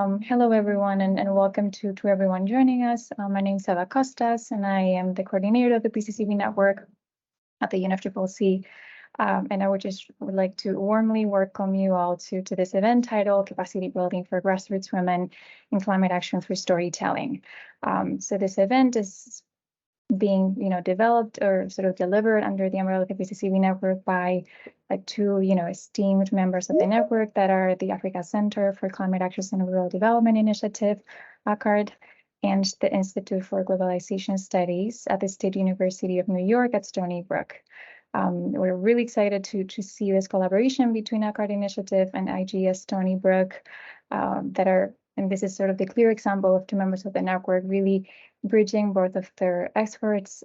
Hello, everyone, and welcome to everyone joining us. My name is Eva Costas, and I am the coordinator of the PCCB Network at the UNFCCC. And I would like to warmly welcome you all to this event titled Capacity Building for Grassroots Women in Climate Action Through Storytelling. So this event is being developed or sort of delivered under the umbrella of the PCCB network by two esteemed members of the network that are the Africa Center for Climate Action and Rural Development Initiative, ACCARD, and the Institute for Globalization Studies at the State University of New York at Stony Brook. We're really excited to see this collaboration between ACCARD Initiative and IGS Stony Brook and this is sort of the clear example of two members of the network really bridging both of their experts,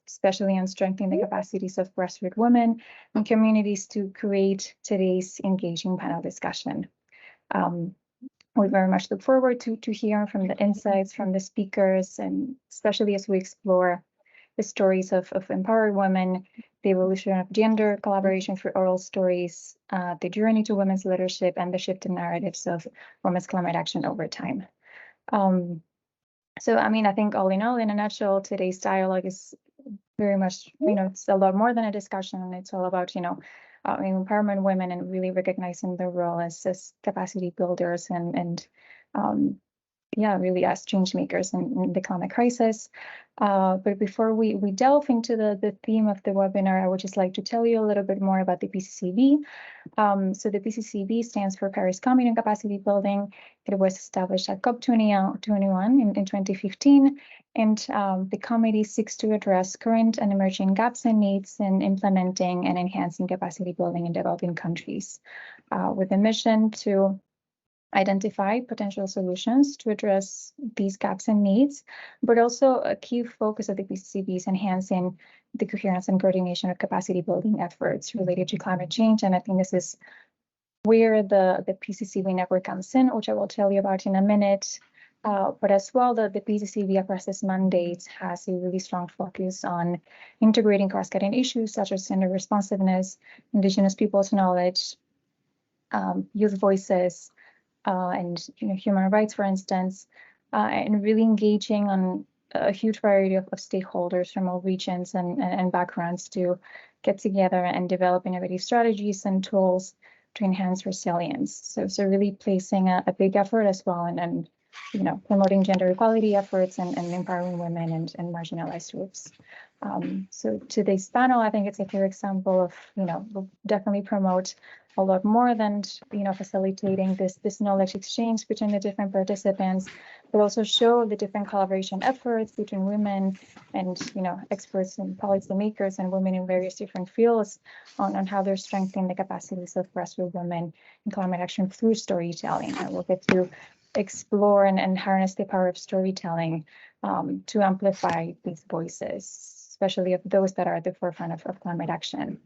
especially on strengthening the capacities of grassroots women and communities to create today's engaging panel discussion. We very much look forward to hearing from the insights from the speakers, and especially as we explore the stories of empowered women, the evolution of gender collaboration through oral stories, the journey to women's leadership, and the shift in narratives of women's climate action over time. So, I mean, I think all in all, in a nutshell, today's dialogue is very much, it's a lot more than a discussion. It's all about, empowerment women and really recognizing their role as capacity builders and really as change makers in the climate crisis. But before we delve into the theme of the webinar, I would just like to tell you a little bit more about the PCCB. So the PCCB stands for Paris Commune on Capacity Building. It was established at COP21 in 2015, and the committee seeks to address current and emerging gaps and needs in implementing and enhancing capacity building in developing countries, with a mission to identify potential solutions to address these gaps and needs, but also a key focus of the PCCB is enhancing the coherence and coordination of capacity building efforts related to climate change. And I think this is where the PCCB network comes in, which I will tell you about in a minute. But as well, the PCCB across its mandates has a really strong focus on integrating cross-cutting issues such as gender responsiveness, Indigenous peoples' knowledge, youth voices, and human rights, for instance, and really engaging on a huge variety of stakeholders from all regions and backgrounds to get together and develop innovative strategies and tools to enhance resilience. So really placing a big effort as well and promoting gender equality efforts and empowering women and marginalized groups. So today's panel, I think it's a clear example of, will definitely promote a lot more than, facilitating this knowledge exchange between the different participants, but also show the different collaboration efforts between women and, experts and policymakers and women in various different fields on how they're strengthening the capacities of grassroots women in climate action through storytelling. And we'll get to explore and harness the power of storytelling to amplify these voices, especially of those that are at the forefront of climate action.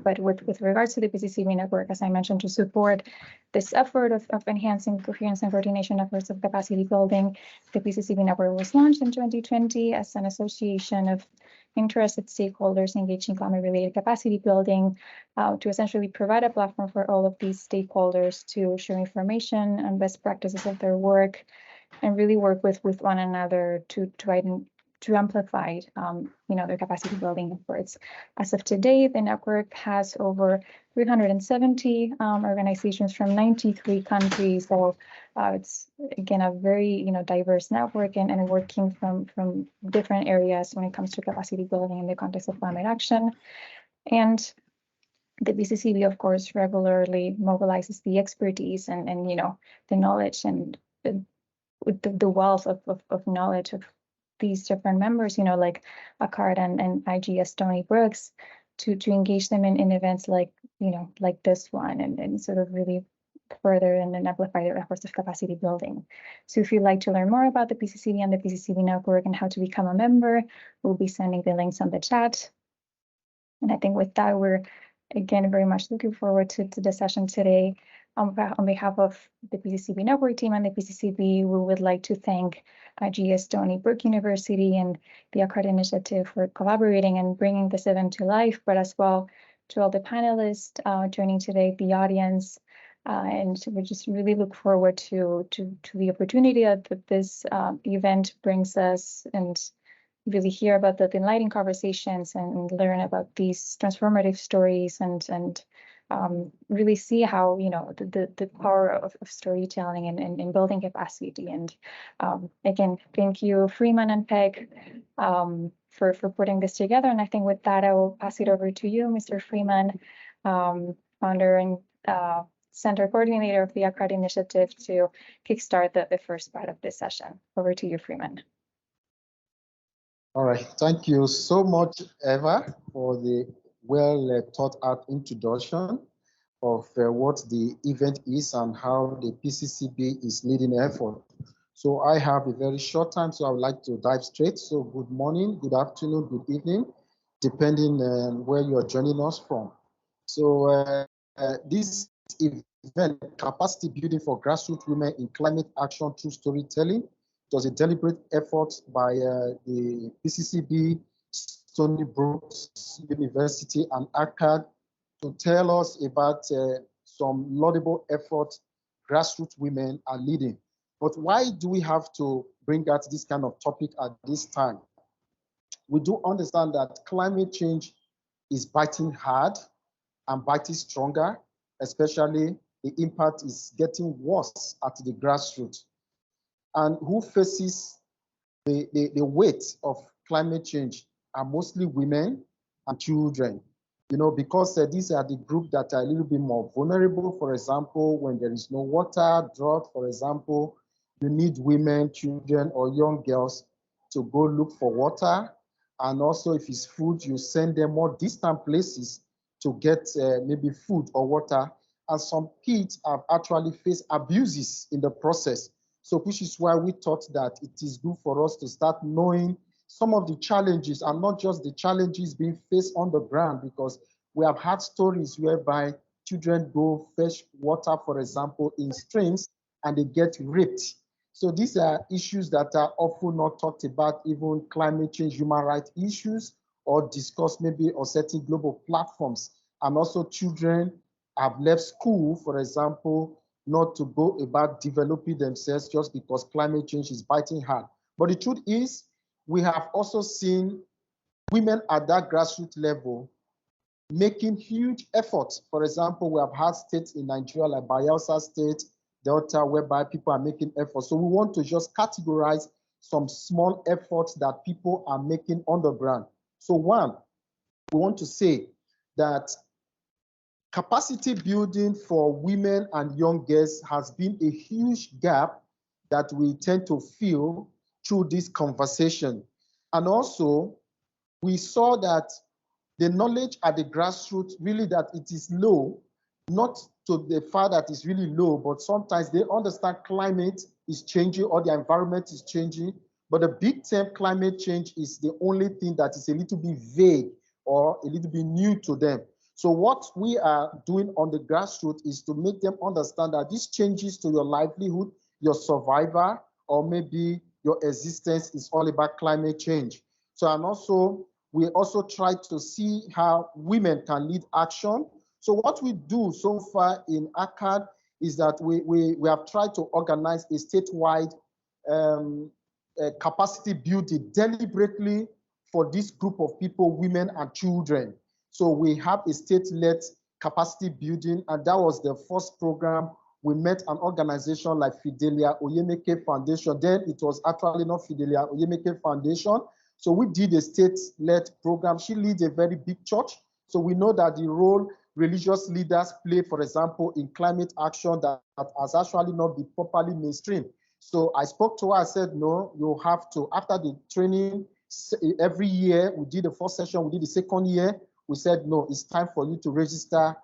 But with regards to the PCCB network, as I mentioned, to support this effort of enhancing coherence and coordination efforts of capacity building, the PCCB network was launched in 2020 as an association of interested stakeholders engaged in climate-related capacity building to essentially provide a platform for all of these stakeholders to share information and best practices of their work and really work with one another to amplify their capacity building efforts. As of today, the network has over 370 organizations from 93 countries. So it's again a very diverse network and working from different areas when it comes to capacity building in the context of climate action. And the PCCB, of course, regularly mobilizes the expertise and the knowledge and the wealth of knowledge of these different members, like ACCARD and IGS Stony Brooks, to engage them in events like this one and sort of really further and amplify their efforts of capacity building. So if you'd like to learn more about the PCCB and the PCCB network and how to become a member, we'll be sending the links on the chat. And I think with that, we're again very much looking forward to the session today. On behalf of the PCCB network team and the PCCB, we would like to thank IGS Stony Brook University and the ACCARD initiative for collaborating and bringing this event to life, but as well to all the panelists joining today, the audience, And we just really look forward to the opportunity that this event brings us, and really hear about the enlightening conversations and learn about these transformative stories, and really see how, you know, the power of storytelling and building capacity. And again, thank you, Freeman and Peg, for putting this together. And I think with that, I will pass it over to you, Mr. Freeman, founder and Center Coordinator of the ACCARD initiative, to kickstart the first part of this session. Over to you, Freeman. All right, thank you so much, Eva, for the well thought out introduction of what the event is and how the PCCB is leading effort. So I have a very short time, so I would like to dive straight. So good morning, good afternoon, good evening, depending on where you are joining us from. So this event, Capacity Building for Grassroots Women in Climate Action Through Storytelling, it was a deliberate effort by the PCCB, Stony Brook University, and ACCARD to tell us about some laudable efforts grassroots women are leading. But why do we have to bring out this kind of topic at this time? We do understand that climate change is biting hard and biting stronger, especially the impact is getting worse at the grassroots. And who faces the weight of climate change are mostly women and children, you know, because these are the groups that are a little bit more vulnerable. For example, when there is no water, drought, for example, you need women, children, or young girls to go look for water. And also, if it's food, you send them more distant places to get maybe food or water. And some kids have actually faced abuses in the process. So which is why we thought that it is good for us to start knowing some of the challenges, and not just the challenges being faced on the ground, because we have had stories whereby children go fetch water, for example, in streams, and they get raped. So these are issues that are often not talked about, even climate change, human rights issues, or discussed maybe on certain global platforms. And also children have left school, for example, not to go about developing themselves just because climate change is biting hard. But the truth is, we have also seen women at that grassroots level making huge efforts. For example, we have had states in Nigeria like Bayelsa State, Delta, whereby people are making efforts. So we want to just categorize some small efforts that people are making on the ground. So one, we want to say that capacity building for women and young girls has been a huge gap that we tend to fill through this conversation. And also, we saw that the knowledge at the grassroots, really that it is low, not to the fact that it's really low, but sometimes they understand climate is changing or the environment is changing, but the big term climate change is the only thing that is a little bit vague or a little bit new to them. So what we are doing on the grassroots is to make them understand that these changes to your livelihood, your survival, or maybe your existence is all about climate change. So, and also, we also try to see how women can lead action. So what we do so far in ACCARD is that we have tried to organize a statewide capacity building deliberately for this group of people, women and children. So we have a state-led capacity building, and that was the first program. We met an organization like Fidelia Oyemeke Foundation. Then it was actually not Fidelia Oyemeke Foundation. So we did a state-led program. She leads a very big church. So we know that the role religious leaders play, for example, in climate action that has actually not been properly mainstream. So I spoke to her, I said, no, you have to, after the training, every year, we did the first session, we did the second year, we said, no, it's time for you to register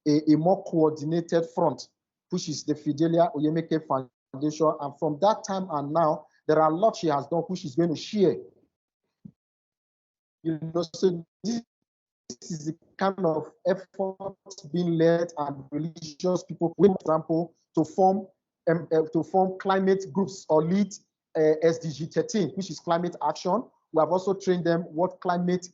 a more coordinated front, which is the Fidelia Oyemeke Foundation. And from that time and now, there are a lot she has done, which she's going to share. You know, so this is the kind of effort being led and religious people, for example, to form climate groups or lead SDG 13, which is climate action. We have also trained them what climate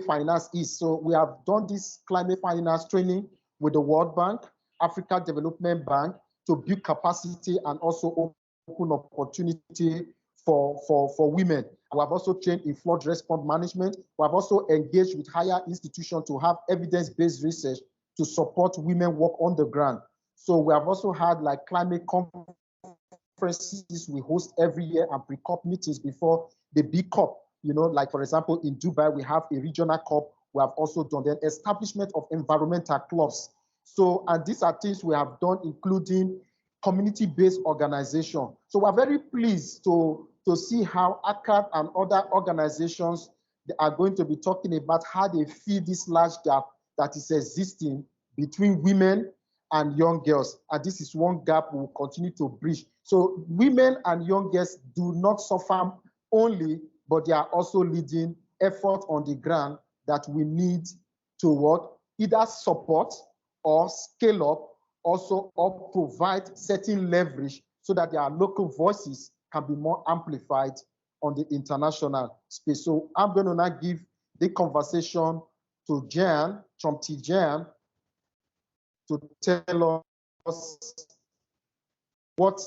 finance is. So we have done this climate finance training with the World Bank. Africa Development Bank to build capacity and also open opportunity for women. We have also trained in flood response management. We have also engaged with higher institutions to have evidence-based research to support women work on the ground. So we have also had like climate conferences we host every year and pre-COP meetings before the big COP. You know, like for example, in Dubai, we have a regional COP. We have also done the establishment of environmental clubs. So, and these are things we have done, including community-based organization. So we're very pleased to see how ACCARD and other organizations are going to be talking about how they fill this large gap that is existing between women and young girls. And this is one gap we will continue to bridge. So women and young girls do not suffer only, but they are also leading effort on the ground that we need to work, either support or scale up, also or provide certain leverage so that their local voices can be more amplified on the international space. So I'm going to now give the conversation to Jan, Chomti Jan, to tell us what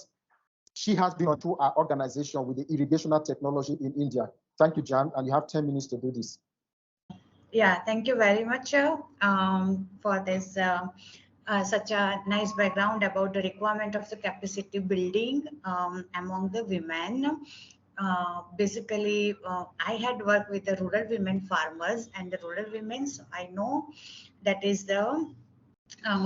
she has been on through our organization with the irrigational technology in India. Thank you, Jan, and you have 10 minutes to do this. Yeah, thank you very much for this such a nice background about the requirement of the capacity building among the women. Basically, I had worked with the rural women farmers and the rural women, so I know that is the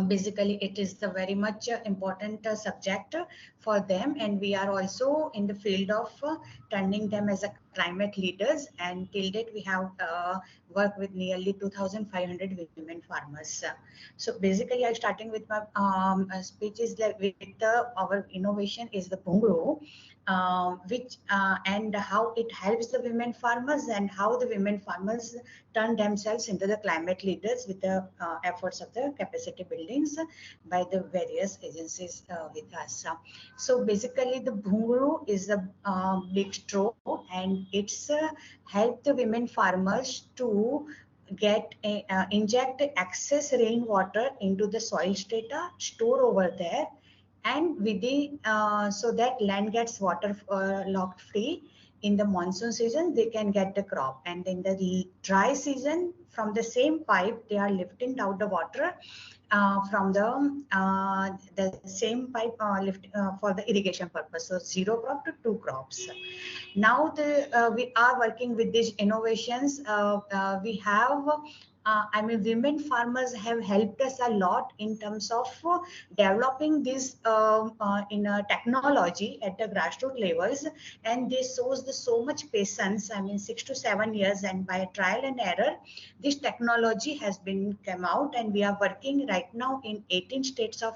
basically it is the very much important subject for them, and we are also in the field of turning them as a climate leaders, and till date we have worked with nearly 2,500 women farmers. So basically I starting with my speech is that with our innovation is the Bungro, which and how it helps the women farmers and how the women farmers turn themselves into the climate leaders with the efforts of the capacity buildings by the various agencies with us. So basically the Bunguru is a big straw, and it's help the women farmers to get inject excess rainwater into the soil strata, store over there, and within so that land gets water locked free. In the monsoon season they can get the crop, and in the dry season from the same pipe they are lifting out the water from the same pipe lift for the irrigation purpose. So 0 crop to 2 crops. Now we are working with these innovations. We have I mean, women farmers have helped us a lot in terms of developing this in a technology at the grassroots levels, and this shows so much patience. I mean, 6 to 7 years, and by trial and error, this technology has been come out, and we are working right now in 18 states of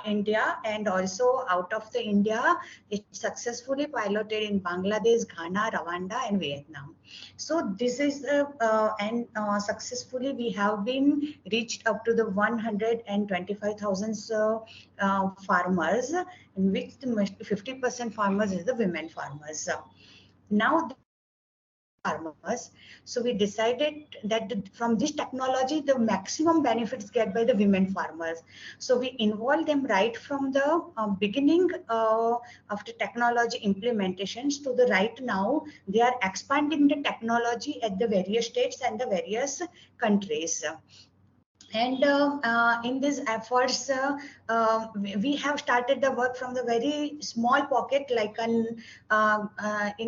India, and also out of the India, it's successfully piloted in Bangladesh, Ghana, Rwanda, and Vietnam. So this is and successfully we have been reached up to the 125,000 farmers, in which the 50% farmers is the women farmers. Now farmers, so we decided that from this technology the maximum benefits get by the women farmers. So we involve them right from the beginning of the technology implementations to the right now they are expanding the technology at the various states and the various countries. And in these efforts, we have started the work from the very small pocket, like in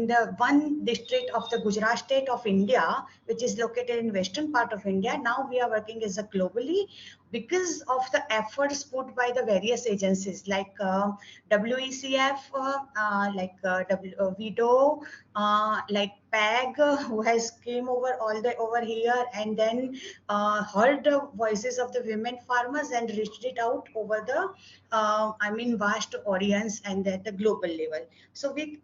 the one district of the Gujarat state of India, which is located in western part of India. Now we are working as a globally because of the efforts put by the various agencies like WECF, like WIDO, like PAG, who has came over all the over here and then heard the voices of the women farmers and reached it out over the I mean vast audience and at the global level. So we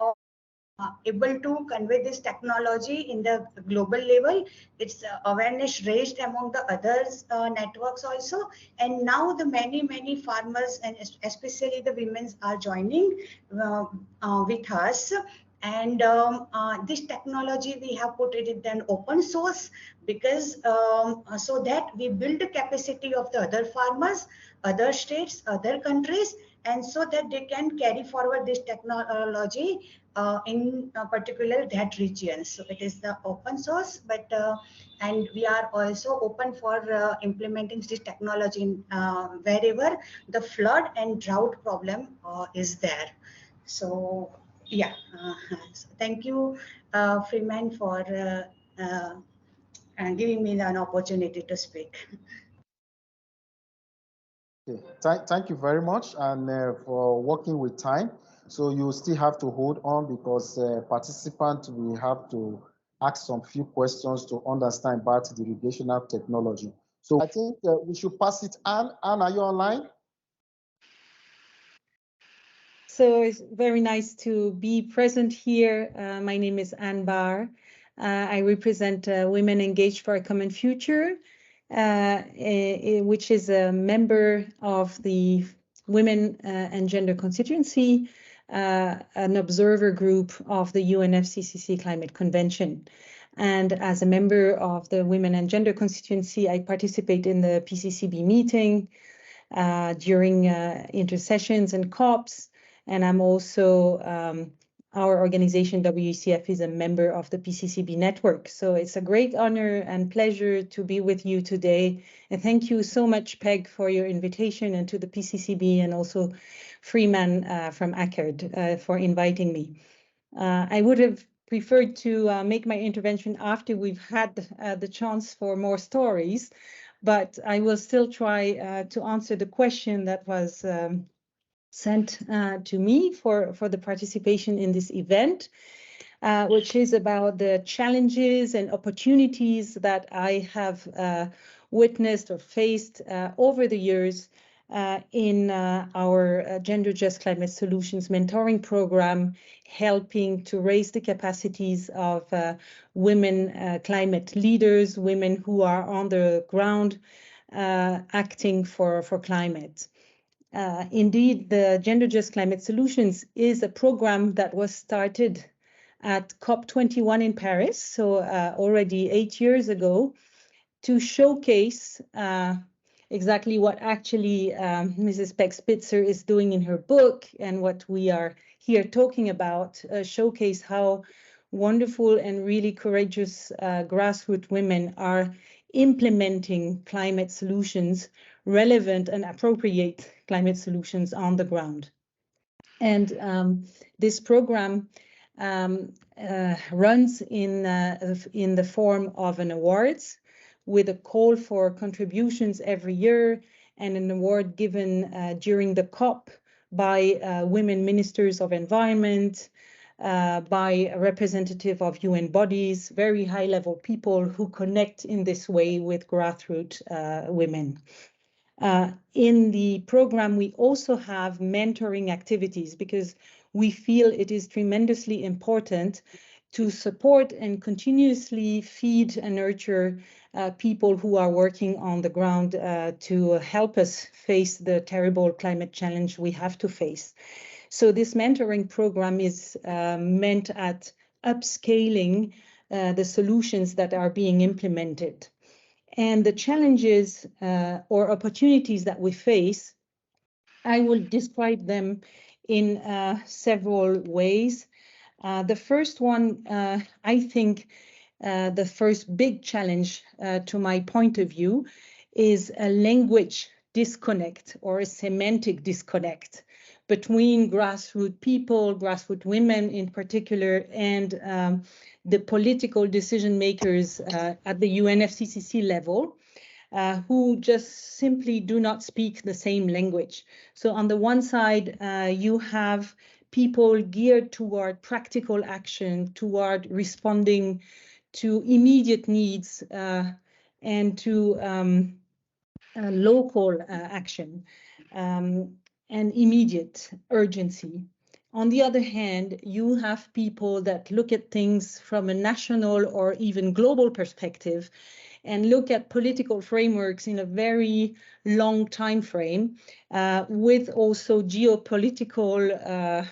able to convey this technology in the global level. It's awareness raised among the others networks also, and now the many farmers and especially the women are joining with us. And this technology we have put it in an open source because so that we build the capacity of the other farmers other states, other countries, and so that they can carry forward this technology in particular that region. So it is the open source, but and we are also open for implementing this technology wherever the flood and drought problem is there. So yeah, so thank you, Freeman, for giving me an opportunity to speak. Okay. Thank you very much, and for working with time. So you still have to hold on because participants will have to ask some few questions to understand about the irrigational technology. So I think we should pass it. Anne, are you online? So it's very nice to be present here. My name is Anne Barr. I represent Women Engaged for a Common Future, which is a member of the Women and Gender Constituency, an observer group of the UNFCCC Climate Convention. And as a member of the Women and Gender Constituency, I participate in the PCCB meeting during intersessions and COPs. And I'm also, our organization, WECF, is a member of the PCCB Network. So it's a great honor and pleasure to be with you today. And thank you so much, Peg, for your invitation, and to the PCCB and also Freeman from ACCARD for inviting me. I would have preferred to make my intervention after we've had the chance for more stories, but I will still try to answer the question that was sent to me for the participation in this event, which is about the challenges and opportunities that I have witnessed or faced over the years in our Gender Just Climate Solutions mentoring program, helping to raise the capacities of women climate leaders, women who are on the ground acting for climate. Indeed, the Gender Just Climate Solutions is a program that was started at COP21 in Paris, so already 8 years ago, to showcase exactly what actually Mrs. Peg Spitzer is doing in her book and what we are here talking about, showcase how wonderful and really courageous grassroots women are implementing climate solutions, relevant and appropriate climate solutions on the ground. And this program runs in the form of an awards with a call for contributions every year and an award given during the COP by women ministers of environment, by a representative of UN bodies, very high-level people who connect in this way with grassroots women. In the program, we also have mentoring activities because we feel it is tremendously important to support and continuously feed and nurture people who are working on the ground to help us face the terrible climate challenge we have to face. So this mentoring program is meant at upscaling the solutions that are being implemented. And the challenges or opportunities that we face, I will describe them in several ways. The first one, I think the first big challenge to my point of view is a language disconnect or a semantic disconnect between grassroots people, grassroots women in particular, and the political decision makers at the UNFCCC level, who just simply do not speak the same language. So on the one side, you have people geared toward practical action, toward responding to immediate needs and to local action and immediate urgency. On the other hand, you have people that look at things from a national or even global perspective and look at political frameworks in a very long time frame, with also geopolitical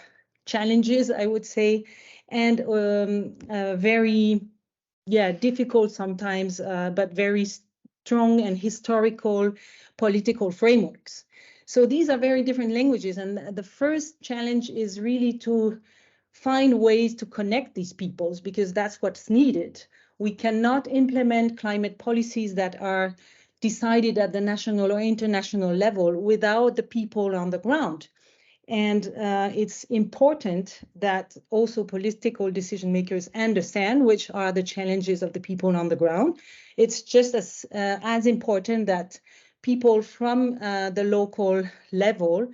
challenges, I would say, and very difficult sometimes, but very strong and historical political frameworks. So these are very different languages. And the first challenge is really to find ways to connect these peoples, because that's what's needed. We cannot implement climate policies that are decided at the national or international level without the people on the ground. And it's important that also political decision makers understand which are the challenges of the people on the ground. It's just as important that people from the local level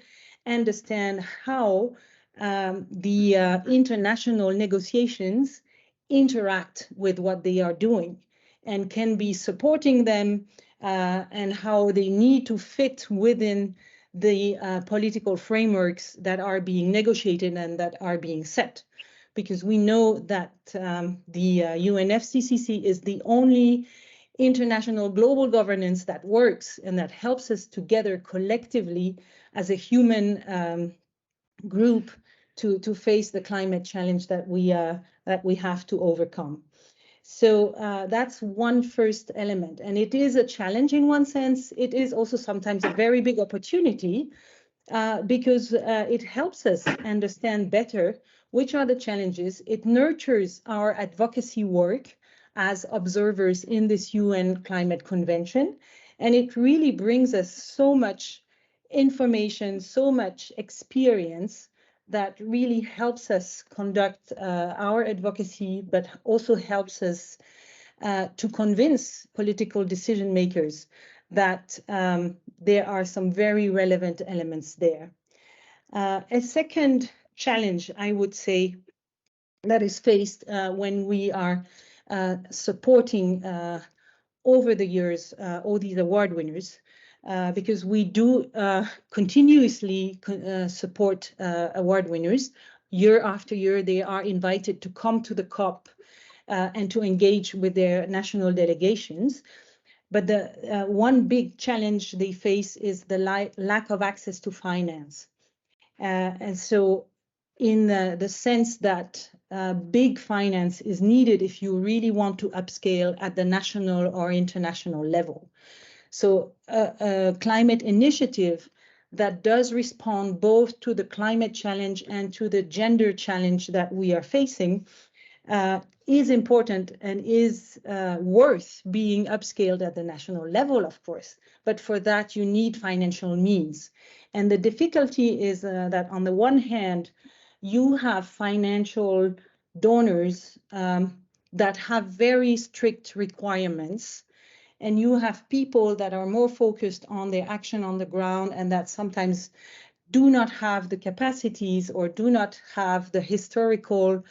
understand how the international negotiations interact with what they are doing and can be supporting them, and how they need to fit within the political frameworks that are being negotiated and that are being set. Because we know that the UNFCCC is the only international global governance that works and that helps us together collectively as a human group to face the climate challenge that we have to overcome. So that's one first element, and it is a challenge in one sense. It is also sometimes a very big opportunity because it helps us understand better which are the challenges. It nurtures our advocacy work as observers in this UN Climate Convention, and it really brings us so much information, so much experience that really helps us conduct our advocacy, but also helps us to convince political decision makers that there are some very relevant elements there. A second challenge, I would say, that is faced when we are supporting over the years all these award winners, because we do continuously support award winners. Year after year, they are invited to come to the COP and to engage with their national delegations. But the one big challenge they face is the lack of access to finance. And so in the sense that big finance is needed if you really want to upscale at the national or international level. So a climate initiative that does respond both to the climate challenge and to the gender challenge that we are facing is important and is worth being upscaled at the national level, of course. But for that, you need financial means. And the difficulty is that on the one hand, you have financial donors that have very strict requirements, and you have people that are more focused on their action on the ground and that sometimes do not have the capacities or do not have the historical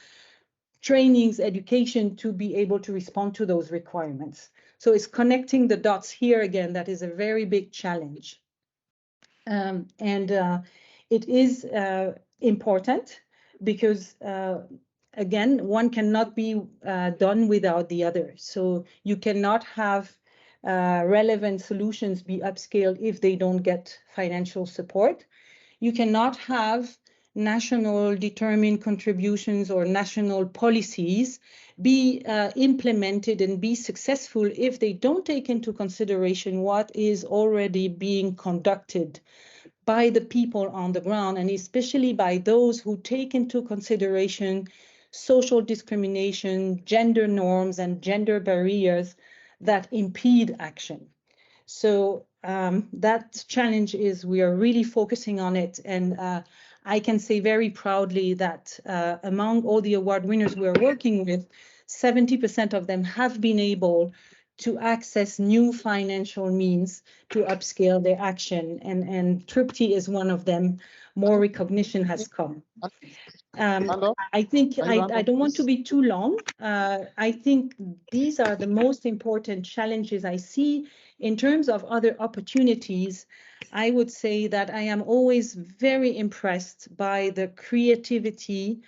trainings, education to be able to respond to those requirements. So it's connecting the dots here again that is a very big challenge. It is important because again, one cannot be done without the other. So you cannot have relevant solutions be upscaled if they don't get financial support. You cannot have national determined contributions or national policies be implemented and be successful if they don't take into consideration what is already being conducted by the people on the ground, and especially by those who take into consideration social discrimination, gender norms, and gender barriers that impede action. So that challenge is we are really focusing on it. And I can say very proudly that among all the award winners we are working with, 70% of them have been able to access new financial means to upscale their action. And Tripti is one of them. More recognition has come. I think I don't want to be too long. I think these are the most important challenges I see. In terms of other opportunities, I would say that I am always very impressed by the creativity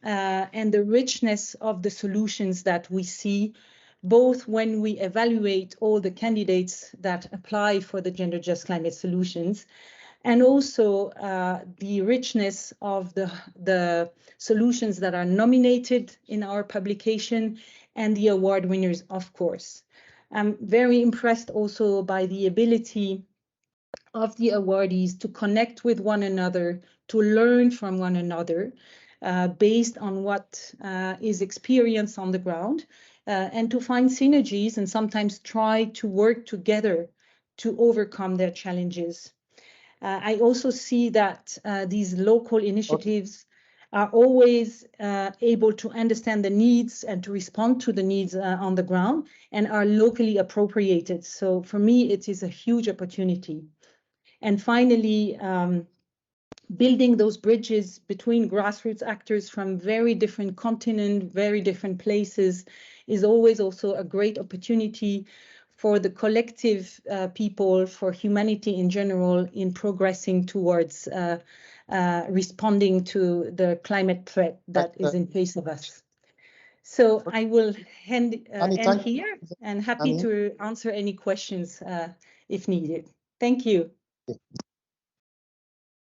and the richness of the solutions that we see, both when we evaluate all the candidates that apply for the Gender Just Climate Solutions, and also the richness of the solutions that are nominated in our publication and the award winners, of course. I'm very impressed also by the ability of the awardees to connect with one another, to learn from one another based on what is experienced on the ground, and to find synergies and sometimes try to work together to overcome their challenges. I also see that these local initiatives are always able to understand the needs and to respond to the needs on the ground and are locally appropriated. So for me, it is a huge opportunity. And finally, building those bridges between grassroots actors from very different continents, very different places is always also a great opportunity for the collective people, for humanity in general, in progressing towards responding to the climate threat that is in face of us. So I will end here and happy to answer any questions if needed. Thank you.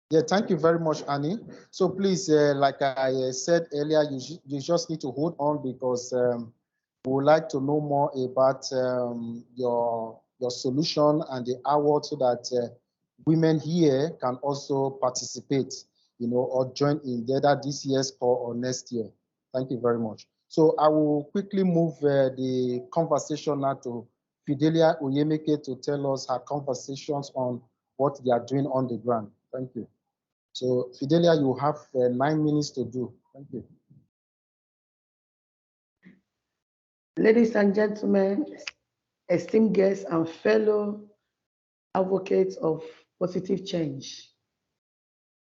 Yeah, thank you very much, Annie. So please, like I said earlier, you just need to hold on because we would like to know more about your solution and the award so that women here can also participate, or join in either this year's call or next year. Thank you very much. So I will quickly move the conversation now to Fidelia Oyemeke to tell us her conversations on what they are doing on the ground. Thank you. So Fidelia, you have 9 minutes to do. Thank you. Ladies and gentlemen, esteemed guests and fellow advocates of positive change.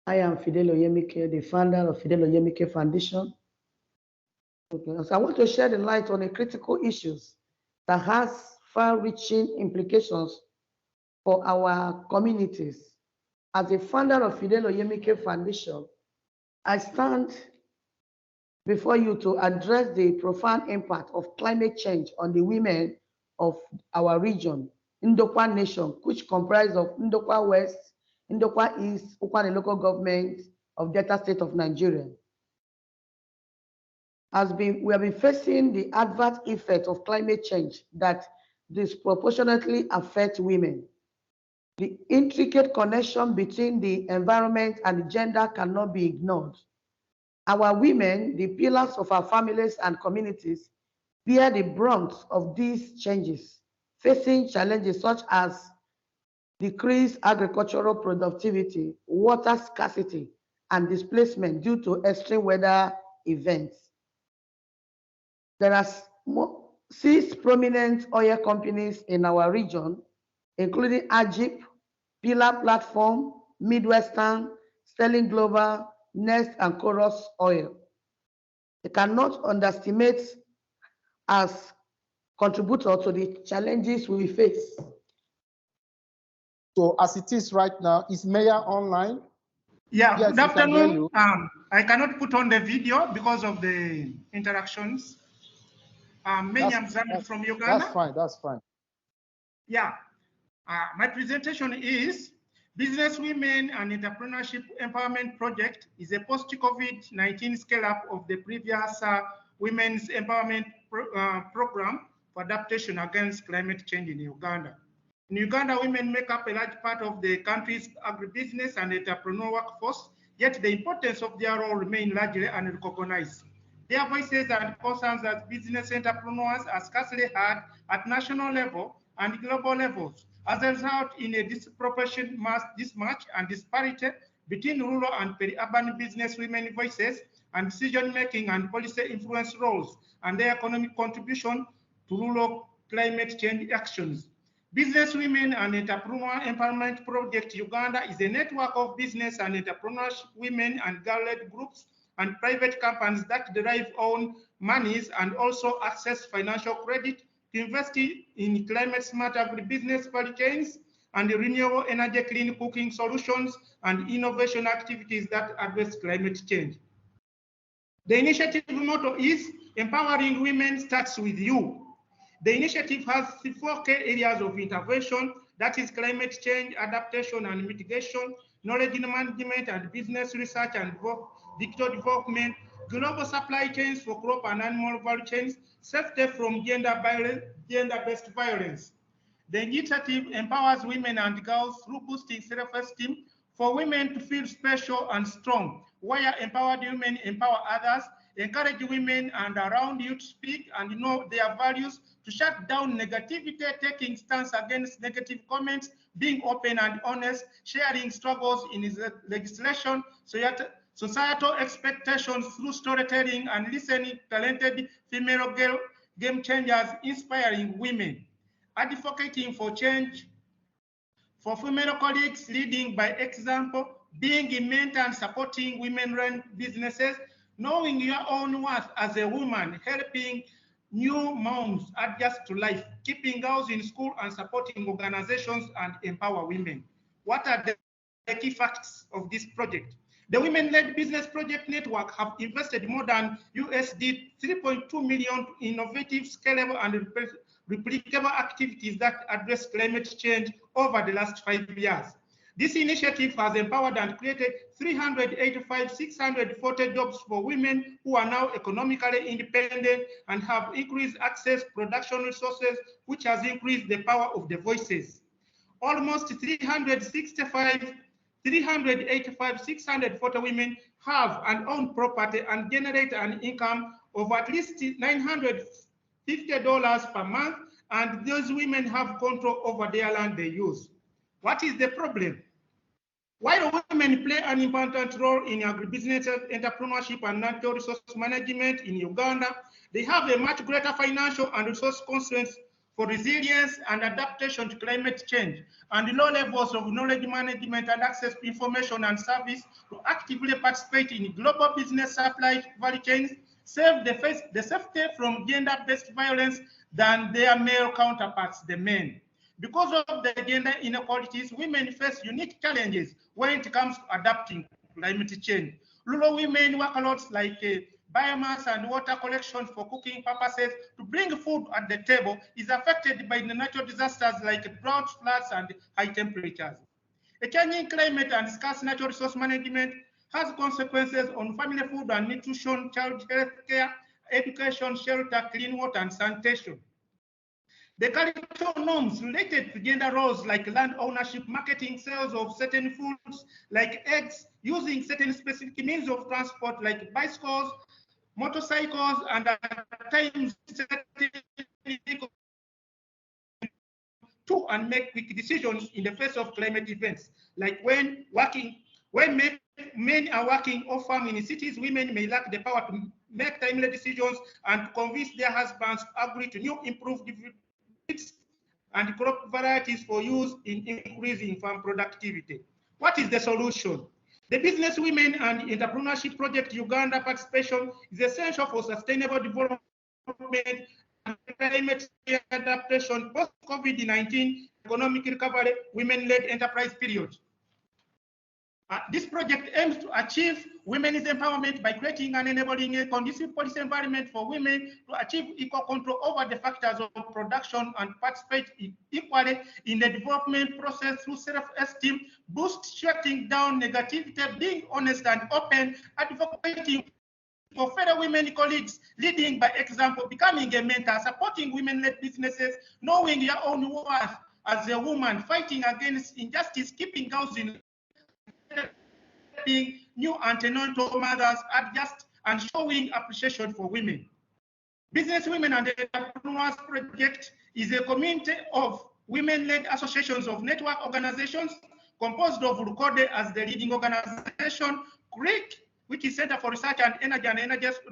I am Fidel Oyemeke, the founder of Fidel Oyemeke Foundation. So I want to shed the light on the critical issues that has far-reaching implications for our communities. As a founder of Fidel Oyemeke Foundation, I stand before you to address the profound impact of climate change on the women of our region, Ndokwa Nation, which comprises of Ndokwa West, Ndokwa East, Ukwane local government of Delta State of Nigeria. We have been facing the adverse effect of climate change that disproportionately affect women. The intricate connection between the environment and gender cannot be ignored. Our women, the pillars of our families and communities, bear the brunt of these changes, facing challenges such as decreased agricultural productivity, water scarcity, and displacement due to extreme weather events. There are 6 prominent oil companies in our region, including Ajip, Pillar Platform, Midwestern, Sterling Global, Nest, and Chorus Oil. They cannot underestimate as contributor to the challenges we face. So as it is right now, is Maya online? Yeah, yes, good afternoon. I cannot put on the video because of the interactions. I'm from Uganda. That's fine. Yeah, my presentation is Business Women and Entrepreneurship Empowerment Project is a post-COVID-19 scale-up of the previous Women's Empowerment Program for adaptation against climate change in Uganda. In Uganda, women make up a large part of the country's agribusiness and entrepreneur workforce, yet the importance of their role remains largely unrecognized. Their voices and concerns as business entrepreneurs are scarcely heard at national level and global levels, as a result in a disproportionate mismatch and disparity between rural and peri-urban business women voices and decision-making and policy influence roles and their economic contribution to rural climate change actions. Business Women and Entrepreneur Empowerment Project Uganda is a network of business and entrepreneurship women and girl-led groups and private companies that derive own monies and also access financial credit to invest in climate-smart agribusiness value chains and renewable energy clean cooking solutions and innovation activities that address climate change. The initiative motto is Empowering Women Starts With You. The initiative has 4 key areas of intervention, that is climate change, adaptation and mitigation, knowledge management and business research and digital development, global supply chains for crop and animal value chains, safety from gender-based violence. The initiative empowers women and girls through boosting self-esteem for women to feel special and strong, where empowered women empower others, encourage women and around you to speak and know their values, to shut down negativity, taking stance against negative comments, being open and honest, sharing struggles in legislation, societal expectations through storytelling, and listening to talented female game changers, inspiring women, advocating for change for female colleagues, leading by example, being a mentor and supporting women-run businesses, knowing your own worth as a woman, helping new moms adjust to life, keeping girls in school and supporting organizations and empower women. What are the key facts of this project? The Women-Led Business Project Network have invested more than USD 3.2 million to innovative, scalable, and replicable activities that address climate change over the last 5 years. This initiative has empowered and created 640 jobs for women who are now economically independent and have increased access to production resources, which has increased the power of the voices. Almost 640 women have and own property and generate an income of at least $950 per month, and those women have control over their land they use. What is the problem? While women play an important role in agribusiness, entrepreneurship, and natural resource management in Uganda, they have a much greater financial and resource constraints for resilience and adaptation to climate change, and low levels of knowledge management and access to information and service to actively participate in global business supply value chains, save the safety from gender-based violence than their male counterparts, the men. Because of the gender inequalities, women face unique challenges when it comes to adapting to climate change. Rural women work a lot like biomass and water collection for cooking purposes to bring food at the table is affected by the natural disasters like drought, floods, and high temperatures. A changing climate and scarce natural resource management has consequences on family food and nutrition, child health care, education, shelter, clean water, and sanitation. The cultural norms related to gender roles like land ownership, marketing, sales of certain foods like eggs, using certain specific means of transport like bicycles, motorcycles, and at times to and make quick decisions in the face of climate events. Like when men are working or farming in cities, women may lack the power to make timely decisions and to convince their husbands to agree to new improved and crop varieties for use in increasing farm productivity. What is the solution? The Business Women and Entrepreneurship Project Uganda participation is essential for sustainable development and climate adaptation post-COVID-19 economic recovery, women-led enterprise period. This project aims to achieve women's empowerment by creating and enabling a conducive policy environment for women to achieve equal control over the factors of production and participate equally in the development process through self-esteem, boost shutting down negativity, being honest and open, advocating for fellow women colleagues, leading by example, becoming a mentor, supporting women-led businesses, knowing your own worth as a woman, fighting against injustice, keeping girls in new antenatal mothers, adjust and showing appreciation for women. Business Women and Entrepreneurs Project is a community of women-led associations of network organizations composed of Rukode as the leading organization, CREEK, which is Center for Research and Energy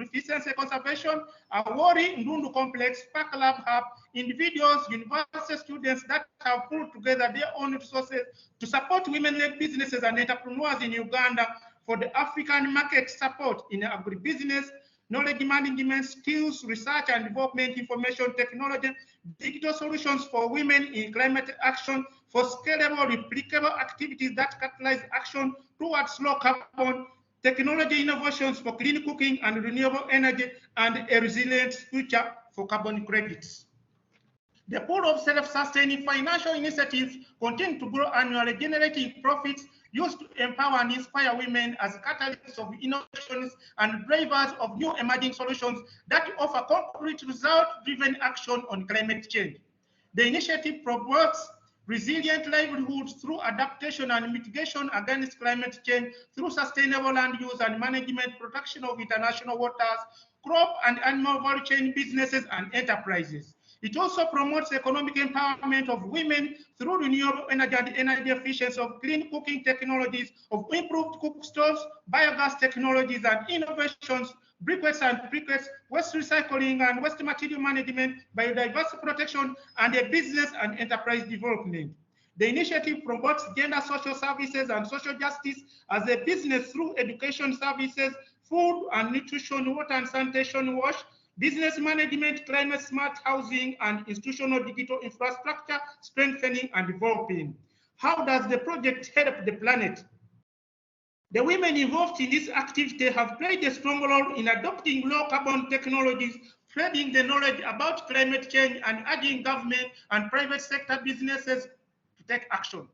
Efficiency Conservation, Awori, Ndundu Complex, Park Lab Hub, individuals, university students that have pulled together their own resources to support women-led businesses and entrepreneurs in Uganda for the African market support in agribusiness, knowledge management, skills, research and development, information technology, digital solutions for women in climate action, for scalable, replicable activities that catalyze action towards low carbon, technology innovations for clean cooking and renewable energy, and a resilient future for carbon credits. The pool of self-sustaining financial initiatives continue to grow annually, generating profits used to empower and inspire women as catalysts of innovations and drivers of new emerging solutions that offer concrete result-driven action on climate change. The initiative promotes resilient livelihoods through adaptation and mitigation against climate change through sustainable land use and management, protection of international waters, crop and animal value chain businesses and enterprises. It also promotes economic empowerment of women through renewable energy and energy efficiency of clean cooking technologies, of improved cook stoves, biogas technologies and innovations, briquettes and briquettes, waste recycling and waste material management, biodiversity protection, and a business and enterprise development. The initiative promotes gender social services and social justice as a business through education services, food and nutrition, water and sanitation, wash, business management, climate smart housing, and institutional digital infrastructure strengthening and developing. How does the project help the planet? The women involved in this activity have played a strong role in adopting low carbon technologies, spreading the knowledge about climate change, and urging government and private sector businesses to take action.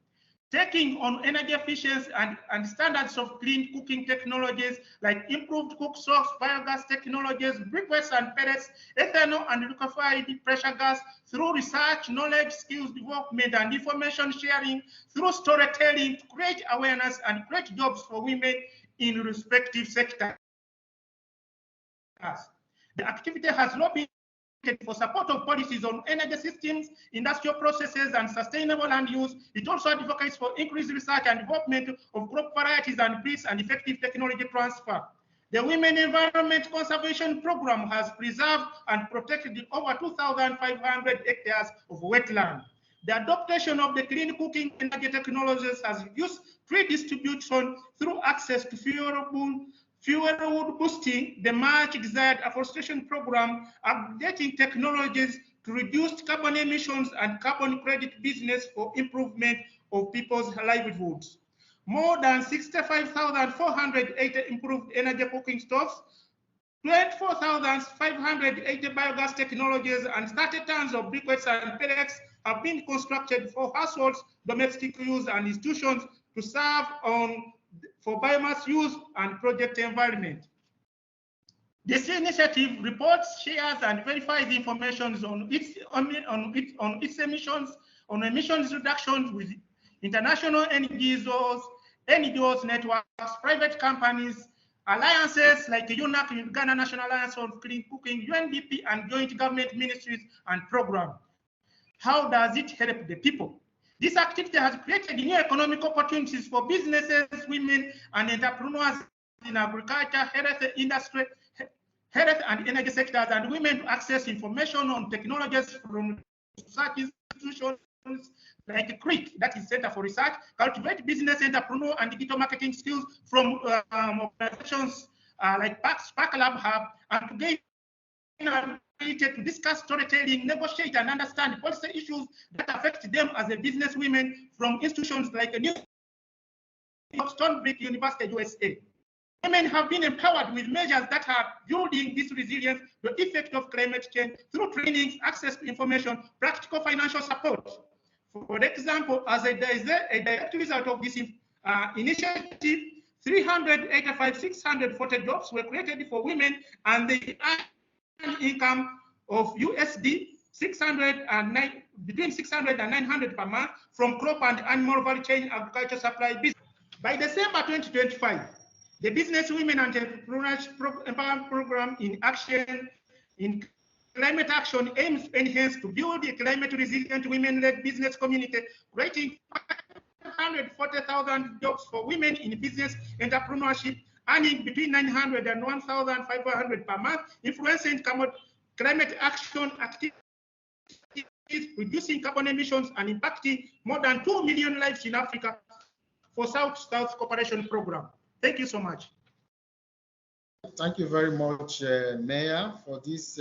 Taking on energy efficiency and standards of clean cooking technologies like improved cook stoves, biogas technologies, briquettes and pellets, ethanol and liquefied pressure gas through research, knowledge, skills development, and information sharing through storytelling to create awareness and create jobs for women in respective sectors. The activity has lobbied for support of policies on energy systems, industrial processes, and sustainable land use. It also advocates for increased research and development of crop varieties and breeds and effective technology transfer. The Women Environment Conservation Program has preserved and protected over 2,500 hectares of wetland. The adoption of the clean cooking energy technologies has reduced tree distribution through access to fuel boosting the much desired afforestation program, updating technologies to reduce carbon emissions and carbon credit business for improvement of people's livelihoods. More than 65,480 improved energy cooking stoves, 24,580 biogas technologies, and 30 tons of briquettes and pellets have been constructed for households, domestic use, and institutions to serve for biomass use and project environment. This initiative reports, shares, and verifies information on its emissions reductions with international NGOs networks, private companies, alliances like UNAC, Uganda National Alliance on Clean Cooking, UNDP, and joint government ministries and programs. How does it help the people? This activity has created new economic opportunities for businesses, women, and entrepreneurs in agriculture, health, industry, health and energy sectors, and women to access information on technologies from research institutions like CREEC, that is Center for Research, cultivate business, entrepreneur, and digital marketing skills from organizations like Spark Lab Hub, and to gain to discuss storytelling, negotiate, and understand policy issues that affect them as a business women from institutions like Stony Brook University, USA. Women have been empowered with measures that are building this resilience, the effect of climate change through trainings, access to information, practical financial support. For example, as a direct result of this initiative, 385,640 jobs were created for women, and they earn income of USD 609 between 600 and 900 per month from crop and animal value chain agriculture supply business. By December 2025, the Business Women Entrepreneurship Empowerment Program in climate action aims to enhance to build a climate resilient women-led business community, creating 540,000 jobs for women in business entrepreneurship, earning between 900 and 1,500 per month, influencing climate action activities, reducing carbon emissions, and impacting more than 2 million lives in Africa for South-South Cooperation Program. Thank you so much. Thank you very much, Mayor, for this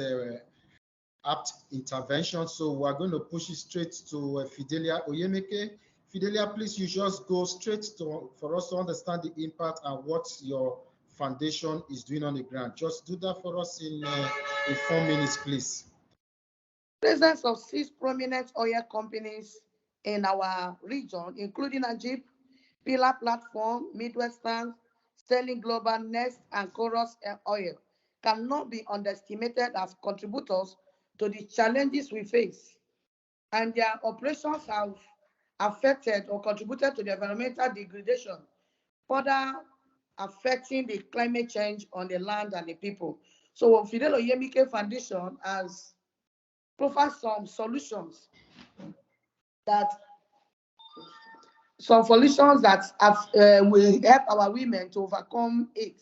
apt intervention. So we're going to push it straight to Fidelia Oyemeke. Fidelia, please, you just go straight to for us to understand the impact and what your foundation is doing on the ground. Just do that for us in 4 minutes, please. Presence of 6 prominent oil companies in our region, including Ajib, Pillar Platform, Midwestern, Sterling Global, Nest, and Chorus Oil, cannot be underestimated as contributors to the challenges we face. and their operations have affected or contributed to the environmental degradation, further affecting the climate change on the land and the people. So Fidel Oyemike Foundation has provided some solutions that will help our women to overcome it,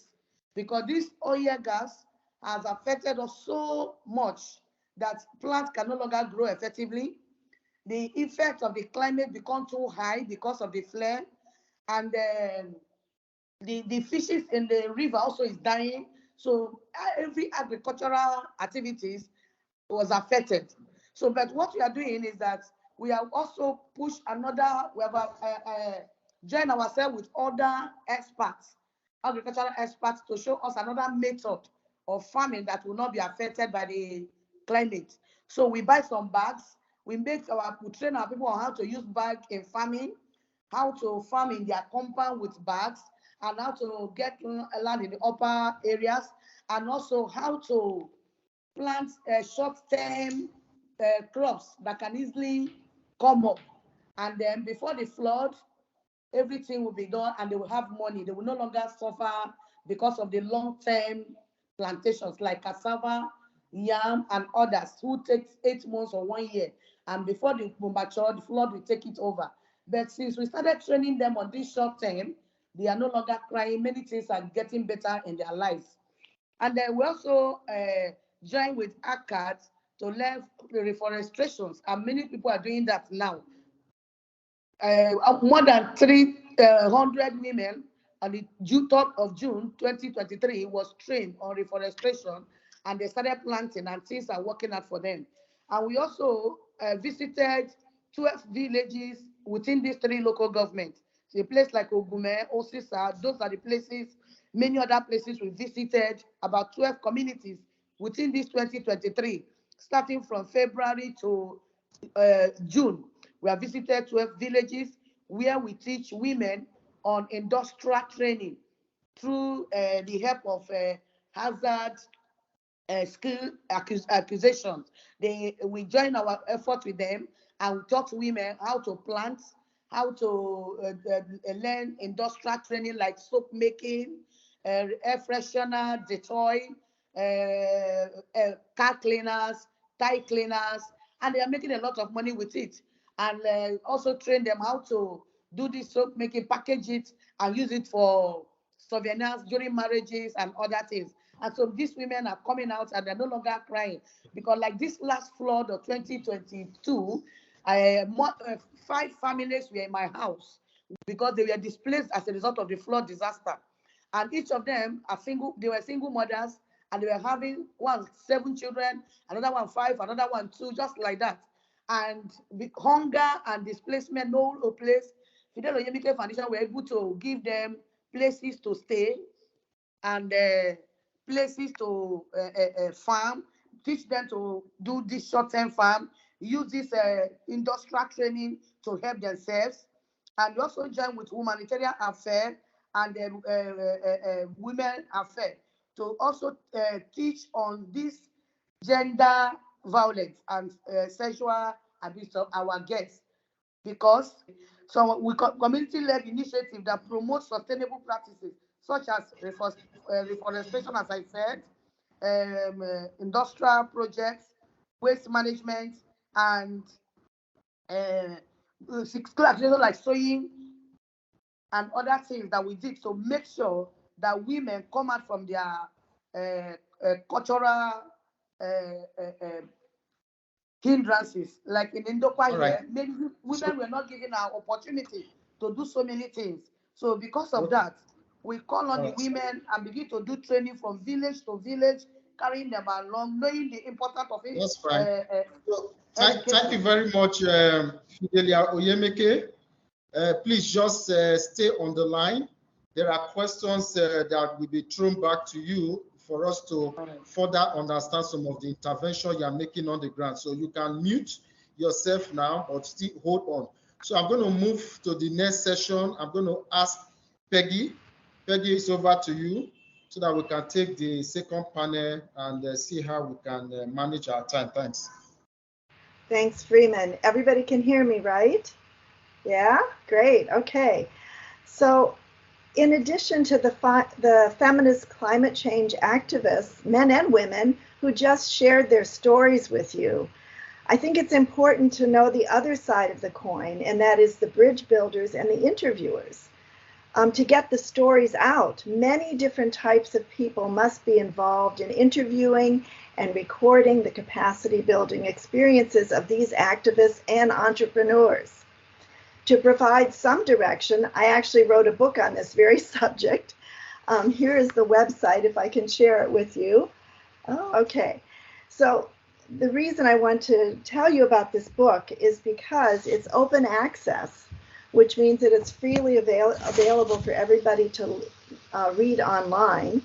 because this oil gas has affected us so much that plants can no longer grow effectively. The effect of the climate become too high because of the flare, and the fishes in the river also is dying. So every agricultural activities was affected. So, but what we are doing is that we have also pushed another, we have joined ourselves with other experts, agricultural experts, to show us another method of farming that will not be affected by the climate. So we buy some bags, we train our people on how to use bag in farming, how to farm in their compound with bags, and how to get land in the upper areas, and also how to plant short-term crops that can easily come up. And then before the flood, everything will be done and they will have money. They will no longer suffer because of the long-term plantations like cassava, yam, and others who takes 8 months or 1 year. And before they mature, the flood will take it over. But since we started training them on this short term, they are no longer crying. Many things are getting better in their lives. And then we also join with ACCARD to learn the reforestations, and many people are doing that now. More than 300 women on the 3rd of June 2023 was trained on reforestation, and they started planting, and things are working out for them. And we also visited 12 villages within these 3 local governments. So a place like Ogume, Osisa, those are the places. Many other places we visited, about 12 communities within this 2023, starting from February to June. We have visited 12 villages where we teach women on industrial training through the help of hazard skill acquisitions. We join our effort with them, and we taught women how to plant, how to learn industrial training like soap making, air freshener, Detroit, car cleaners, tie cleaners, and they are making a lot of money with it. And also train them how to do this soap making, package it, and use it for souvenirs during marriages and other things. And so these women are coming out and they're no longer crying, because like this last flood of 2022, 5 families were in my house because they were displaced as a result of the flood disaster. And each of them are they were single mothers, and they were having 7 children, another one 5, another one 2, just like that. And with hunger and displacement, no place, Fidel Oyemike Foundation were able to give them places to stay and places to farm, teach them to do this short-term farm, use this industrial training to help themselves. And we also join with humanitarian affairs and women affairs to also teach on this gender violence and sexual abuse of our guests, because we community-led initiative that promotes sustainable practices such as reforestation, as I said, industrial projects, waste management, and like sewing and other things that we did to make sure that women come out from their cultural hindrances. Like in Indokwa here, many women were not given our opportunity to do so many things. So because of that, we call on the women and begin to do training from village to village, carrying them along, knowing the importance of it. That's fine. Thank you very much, Fidelia Oyemeke. Please just stay on the line. There are questions that will be thrown back to you for us to further understand some of the intervention you are making on the ground. So you can mute yourself now, but still hold on. So I'm going to move to the next session. I'm going to ask Peggy. Peggy, it's over to you so that we can take the second panel and see how we can manage our time. Thanks. Thanks, Freeman. Everybody can hear me, right? Yeah, great. Okay. So in addition to the feminist climate change activists, men and women, who just shared their stories with you, I think it's important to know the other side of the coin, and that is the bridge builders and the interviewers. To get the stories out, many different types of people must be involved in interviewing and recording the capacity building experiences of these activists and entrepreneurs. To provide some direction, I actually wrote a book on this very subject. Here is the website, if I can share it with you. Oh, okay. So the reason I want to tell you about this book is because it's open access, which means that it's freely available for everybody to read online.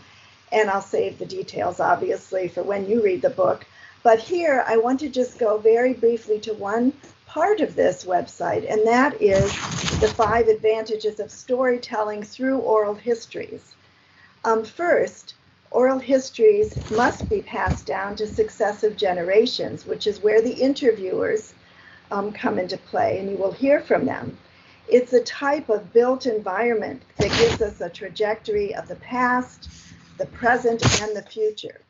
And I'll save the details, obviously, for when you read the book. But here, I want to just go very briefly to one part of this website, and that is the 5 advantages of storytelling through oral histories. First, oral histories must be passed down to successive generations, which is where the interviewers come into play, and you will hear from them. It's a type of built environment that gives us a trajectory of the past, the present, and the future.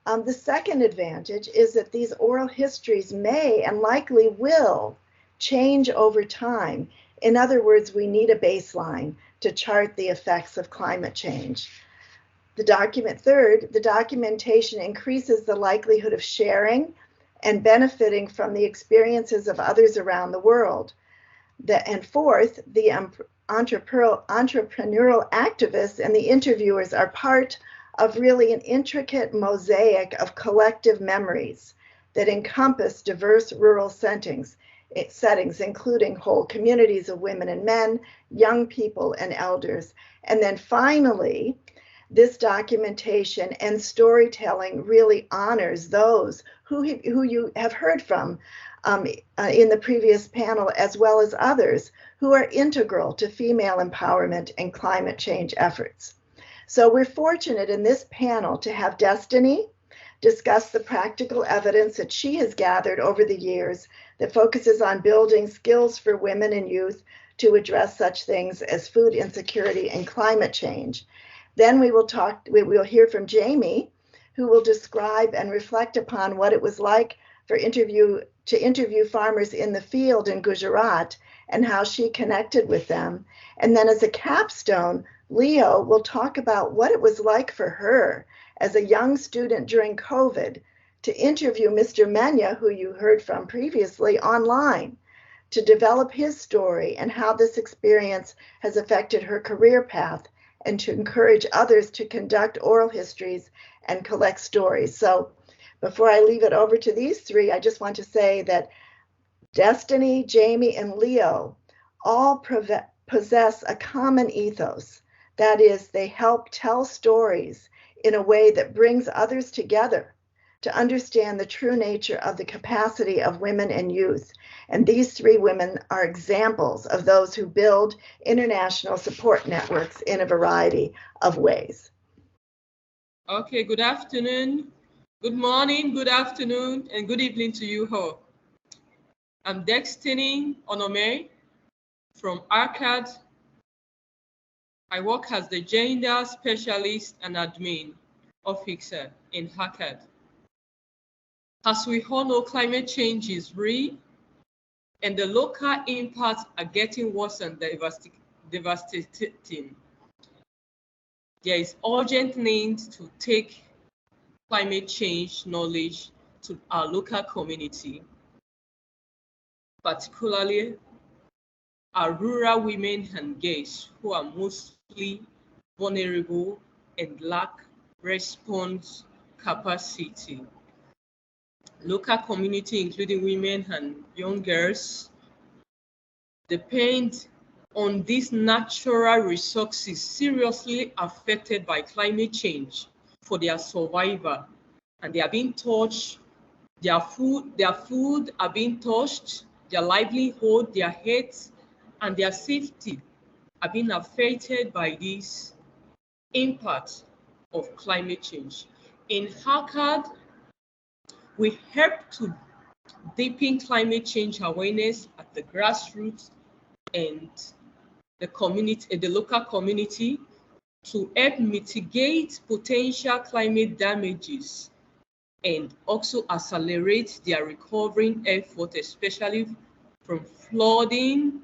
The second advantage is that these oral histories may and likely will change over time. In other words, we need a baseline to chart the effects of climate change. Third, the documentation increases the likelihood of sharing and benefiting from the experiences of others around the world. And fourth, the entrepreneurial activists and the interviewers are part of really an intricate mosaic of collective memories that encompass diverse rural settings, including whole communities of women and men, young people and elders. And then finally, this documentation and storytelling really honors those who you have heard from in the previous panel, as well as others who are integral to female empowerment and climate change efforts. So we're fortunate in this panel to have Destiny discuss the practical evidence that she has gathered over the years that focuses on building skills for women and youth to address such things as food insecurity and climate change. Then we'll hear from Jamie, who will describe and reflect upon what it was like to interview farmers in the field in Gujarat and how she connected with them. And then as a capstone, Leo will talk about what it was like for her as a young student during COVID to interview Mr. Menya, who you heard from previously, online, to develop his story and how this experience has affected her career path, and to encourage others to conduct oral histories and collect stories. So before I leave it over to these three, I just want to say that Destiny, Jamie, and Leo all possess a common ethos. That is, they help tell stories in a way that brings others together to understand the true nature of the capacity of women and youth. And these three women are examples of those who build international support networks in a variety of ways. Okay, good afternoon, good morning, good afternoon, and good evening to you all. I'm Destiny Onome from ACCARD. I work as the gender specialist and admin of hthis in ACCARD. As we all know, climate change is real, and the local impacts are getting worse and devastating. There is urgent need to take climate change knowledge to our local community, particularly our rural women and girls who are mostly vulnerable and lack response capacity. Local community, including women and young girls, depend on these natural resources seriously affected by climate change for their survival, and they are being touched. Their food are being touched, their livelihood, their health, and their safety are being affected by this impact of climate change. In ACCARD, we help to deepen climate change awareness at the grassroots and the community, the local community, to help mitigate potential climate damages and also accelerate their recovering effort, especially from flooding,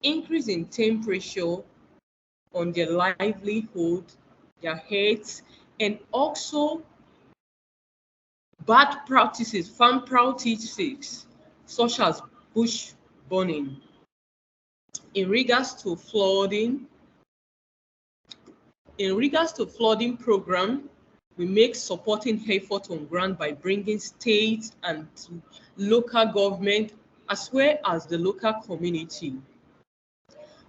increase in temperature on their livelihood, their health, and also bad practices, farm practices, such as bush burning. In regards to flooding program, we make supporting effort on ground by bringing state and local government as well as the local community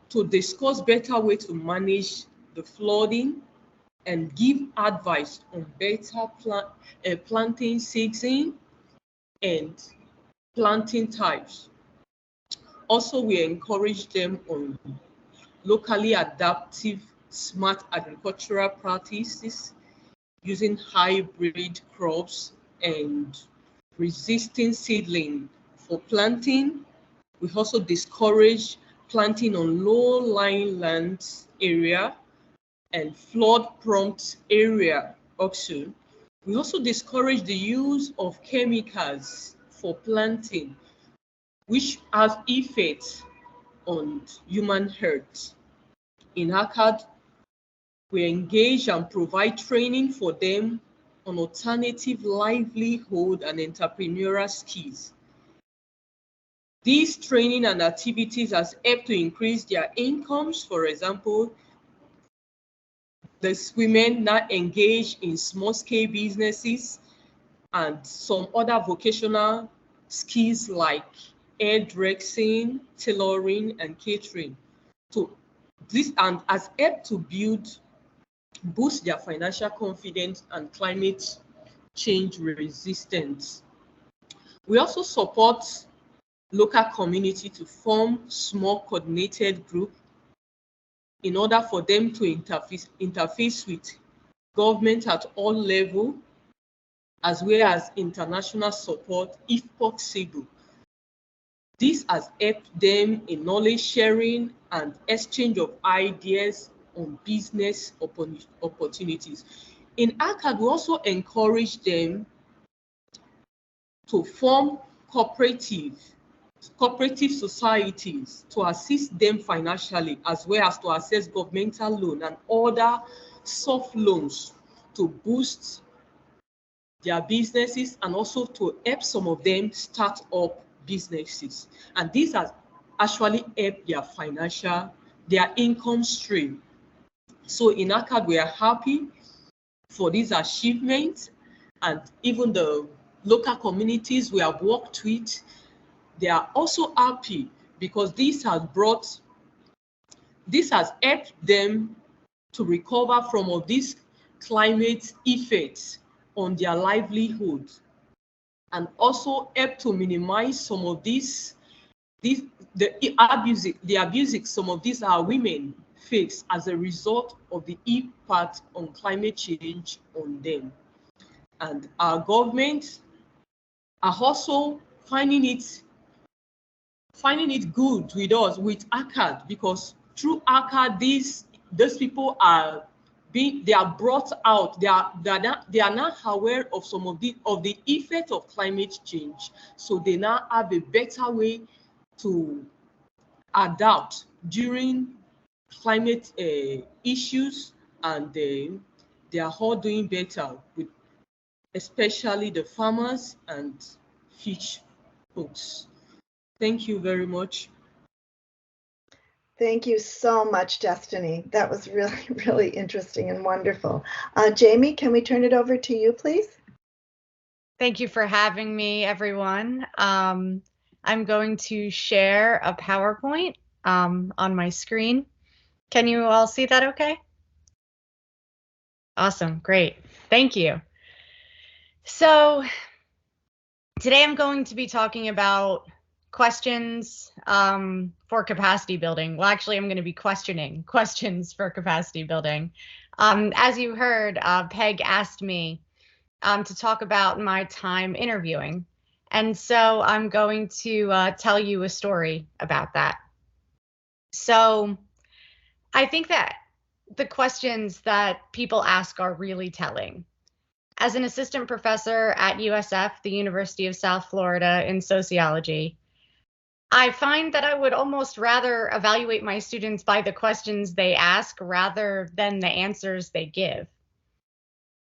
to discuss better way to manage the flooding and give advice on better planting season and planting types. Also, we encourage them on locally adaptive smart agricultural practices using hybrid crops and resisting seedling for planting. We also discourage planting on low-lying lands area and flood-prompt area also. We also discourage the use of chemicals for planting, which has effects on human health. In ACCARD, we engage and provide training for them on alternative livelihood and entrepreneurial skills. These training and activities has helped to increase their incomes. For example, these women now engage in small-scale businesses and some other vocational skills like hairdressing, tailoring, and catering. So this and has helped to boost their financial confidence and climate change resistance. We also support local community to form small coordinated group in order for them to interface with government at all levels, as well as international support if possible. This has helped them in knowledge sharing and exchange of ideas on business opportunities. In ACCARD, we also encourage them to form cooperative societies to assist them financially, as well as to access governmental loan and other soft loans to boost their businesses and also to help some of them start up businesses. And this has actually helped their income stream. So in ACCARD, we are happy for these achievements, and even the local communities we have worked with, they are also happy because this has helped them to recover from all these climate effects on their livelihood, and also help to minimize some of the abuse some of these are women face as a result of the impact on climate change on them. And our government are also finding it good with us, with ACCARD, because through ACCARD, these people they are brought out. They are now aware of some of the effect of climate change. So they now have a better way to adapt during climate issues, and they are all doing better, with especially the farmers and fish folks. Thank you very much. Thank you so much, Destiny. That was really, really interesting and wonderful. Jamie, can we turn it over to you, please? Thank you for having me, everyone. I'm going to share a PowerPoint on my screen. Can you all see that okay? Awesome, great. Thank you. So today I'm going to be talking about questions for capacity building. Well, actually, I'm going to be questioning questions for capacity building. As you heard, Peg asked me to talk about my time interviewing. And so I'm going to tell you a story about that. So I think that the questions that people ask are really telling. As an assistant professor at USF, the University of South Florida, in sociology, I find that I would almost rather evaluate my students by the questions they ask rather than the answers they give.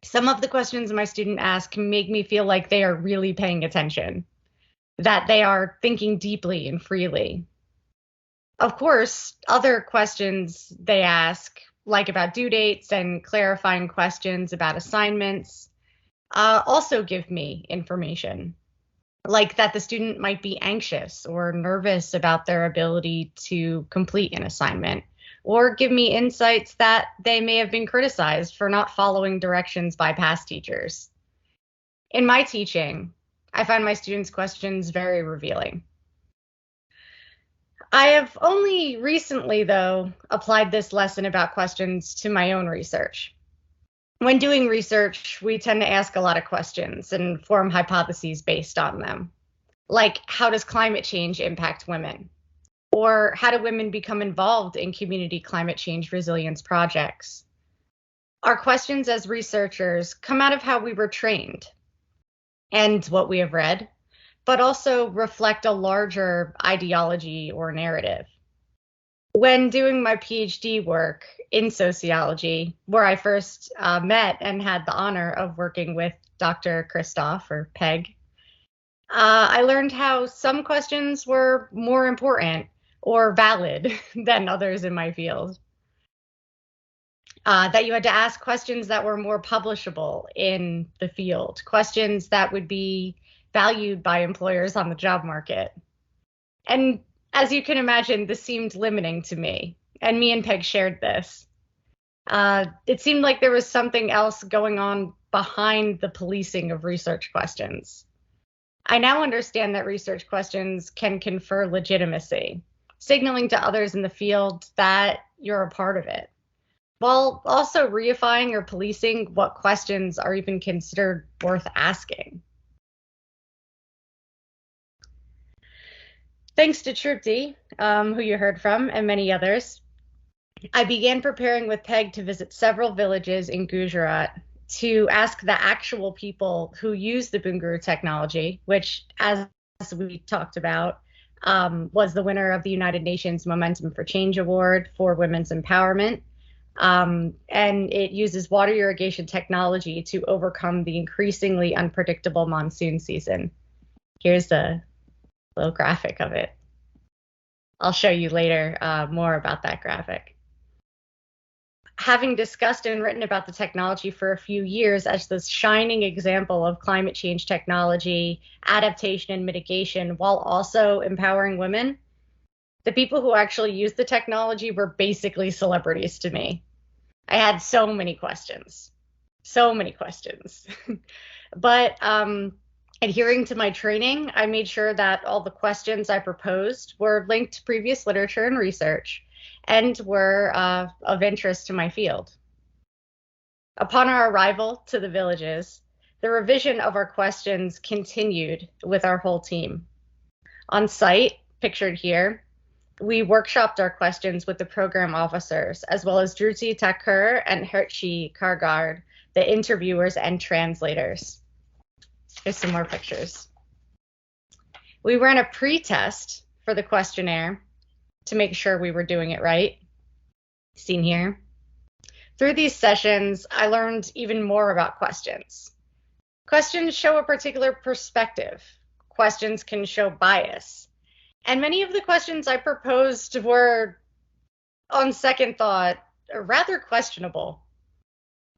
Some of the questions my students ask can make me feel like they are really paying attention, that they are thinking deeply and freely. Of course, other questions they ask, like about due dates and clarifying questions about assignments, also give me information, like that the student might be anxious or nervous about their ability to complete an assignment, or give me insights that they may have been criticized for not following directions by past teachers. In my teaching, I find my students' questions very revealing. I have only recently, though, applied this lesson about questions to my own research. When doing research, we tend to ask a lot of questions and form hypotheses based on them, like how does climate change impact women? Or how do women become involved in community climate change resilience projects? Our questions as researchers come out of how we were trained and what we have read, but also reflect a larger ideology or narrative. When doing my PhD work in sociology, where I first met and had the honor of working with Dr. Christoph, or Peg, I learned how some questions were more important or valid than others in my field. That you had to ask questions that were more publishable in the field, questions that would be valued by employers on the job market. And as you can imagine, this seemed limiting to me, and me and Peg shared this. It seemed like there was something else going on behind the policing of research questions. I now understand that research questions can confer legitimacy, signaling to others in the field that you're a part of it, while also reifying or policing what questions are even considered worth asking. Thanks to Trupti, who you heard from, and many others, I began preparing with Peg to visit several villages in Gujarat to ask the actual people who use the Bunguru technology, which, as we talked about, was the winner of the United Nations Momentum for Change Award for Women's Empowerment. And it uses water irrigation technology to overcome the increasingly unpredictable monsoon season. Here's a little graphic of it. I'll show you later more about that graphic. Having discussed and written about the technology for a few years as this shining example of climate change technology, adaptation, and mitigation, while also empowering women, the people who actually used the technology were basically celebrities to me. I had so many questions. But adhering to my training, I made sure that all the questions I proposed were linked to previous literature and research and were of interest to my field. Upon our arrival to the villages, the revision of our questions continued with our whole team. On site, pictured here, we workshopped our questions with the program officers, as well as Druti Thakur and Herchi Kargard, the interviewers and translators. Here's some more pictures. We ran a pre-test for the questionnaire to make sure we were doing it right, seen here. Through these sessions, I learned even more about questions. Questions show a particular perspective. Questions can show bias. And many of the questions I proposed were, on second thought, rather questionable.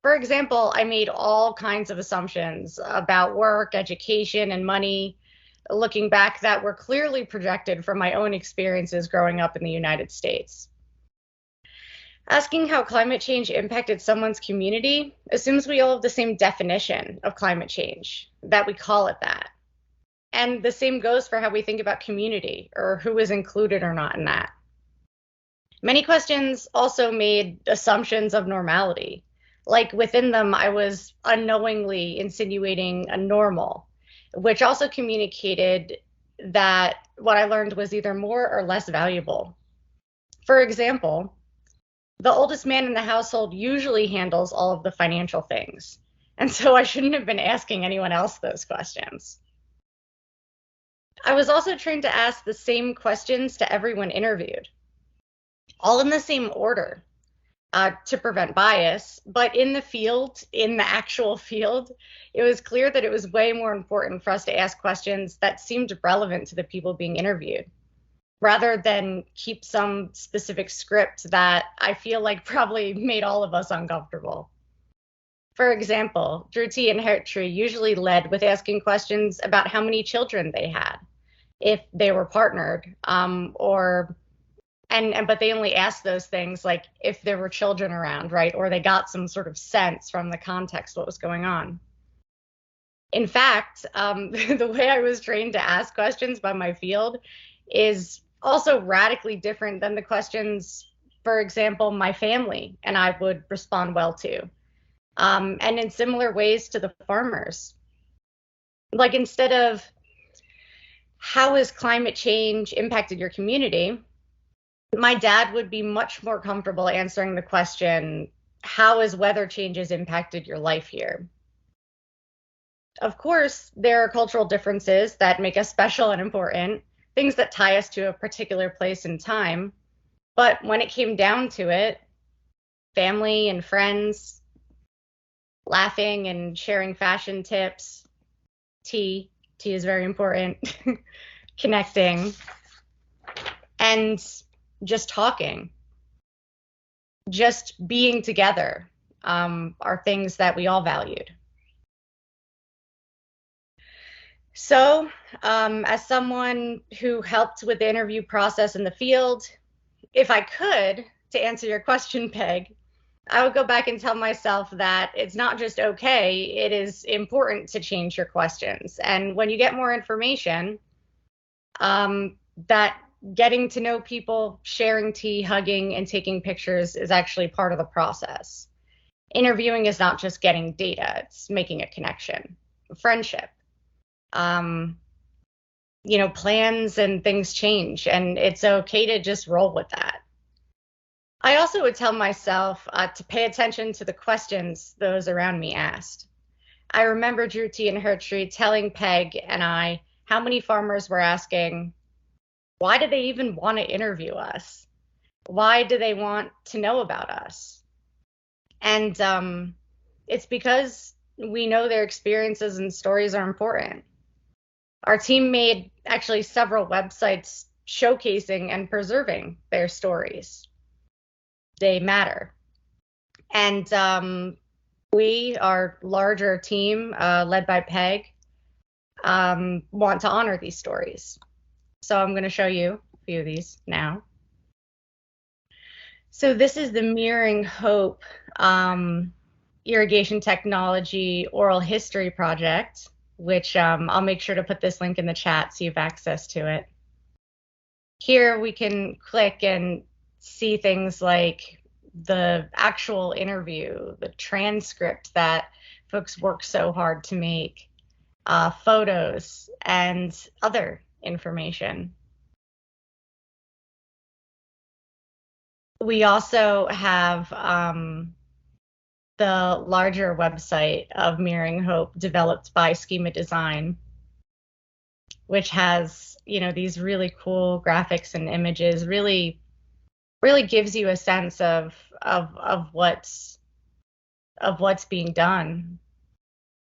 For example, I made all kinds of assumptions about work, education, and money, looking back, that were clearly projected from my own experiences growing up in the United States. Asking how climate change impacted someone's community assumes we all have the same definition of climate change, that we call it that. And the same goes for how we think about community, or who is included or not in that. Many questions also made assumptions of normality. Like within them, I was unknowingly insinuating a normal, which also communicated that what I learned was either more or less valuable. For example, the oldest man in the household usually handles all of the financial things, and so I shouldn't have been asking anyone else those questions. I was also trained to ask the same questions to everyone interviewed, all in the same order, to prevent bias. But in the actual field, it was clear that it was way more important for us to ask questions that seemed relevant to the people being interviewed, rather than keep some specific script that I feel like probably made all of us uncomfortable. For example, Druti and Hertree usually led with asking questions about how many children they had, if they were partnered, but they only asked those things like if there were children around, right? Or they got some sort of sense from the context what was going on. In fact, the way I was trained to ask questions by my field is also radically different than the questions, for example, my family and I would respond well to. And in similar ways to the farmers. Like, instead of how has climate change impacted your community, my dad would be much more comfortable answering the question, how has weather changes impacted your life here? Of course, there are cultural differences that make us special and important, things that tie us to a particular place and time. But when it came down to it, family and friends, laughing and sharing fashion tips, tea is very important, connecting, and just talking, just being together, are things that we all valued. So, as someone who helped with the interview process in the field, if I could, to answer your question, Peg, I would go back and tell myself that it's not just okay, it is important to change your questions. And when you get more information, that getting to know people, sharing tea, hugging, and taking pictures is actually part of the process. Interviewing is not just getting data, it's making a connection, friendship. Plans and things change, and it's okay to just roll with that. I also would tell myself to pay attention to the questions those around me asked. I remember Druti and Hertree telling Peg and I how many farmers were asking, why do they even want to interview us? Why do they want to know about us? And it's because we know their experiences and stories are important. Our team made actually several websites showcasing and preserving their stories. They matter. And we, our larger team, led by Peg, want to honor these stories. So I'm going to show you a few of these now. So this is the Mirroring Hope Irrigation Technology Oral History Project, which I'll make sure to put this link in the chat so you have access to it. Here we can click and see things like the actual interview, the transcript that folks work so hard to make, photos, and other information. We also have the larger website of Mirroring Hope, developed by Schema Design, which has, these really cool graphics and images, really gives you a sense of what's being done,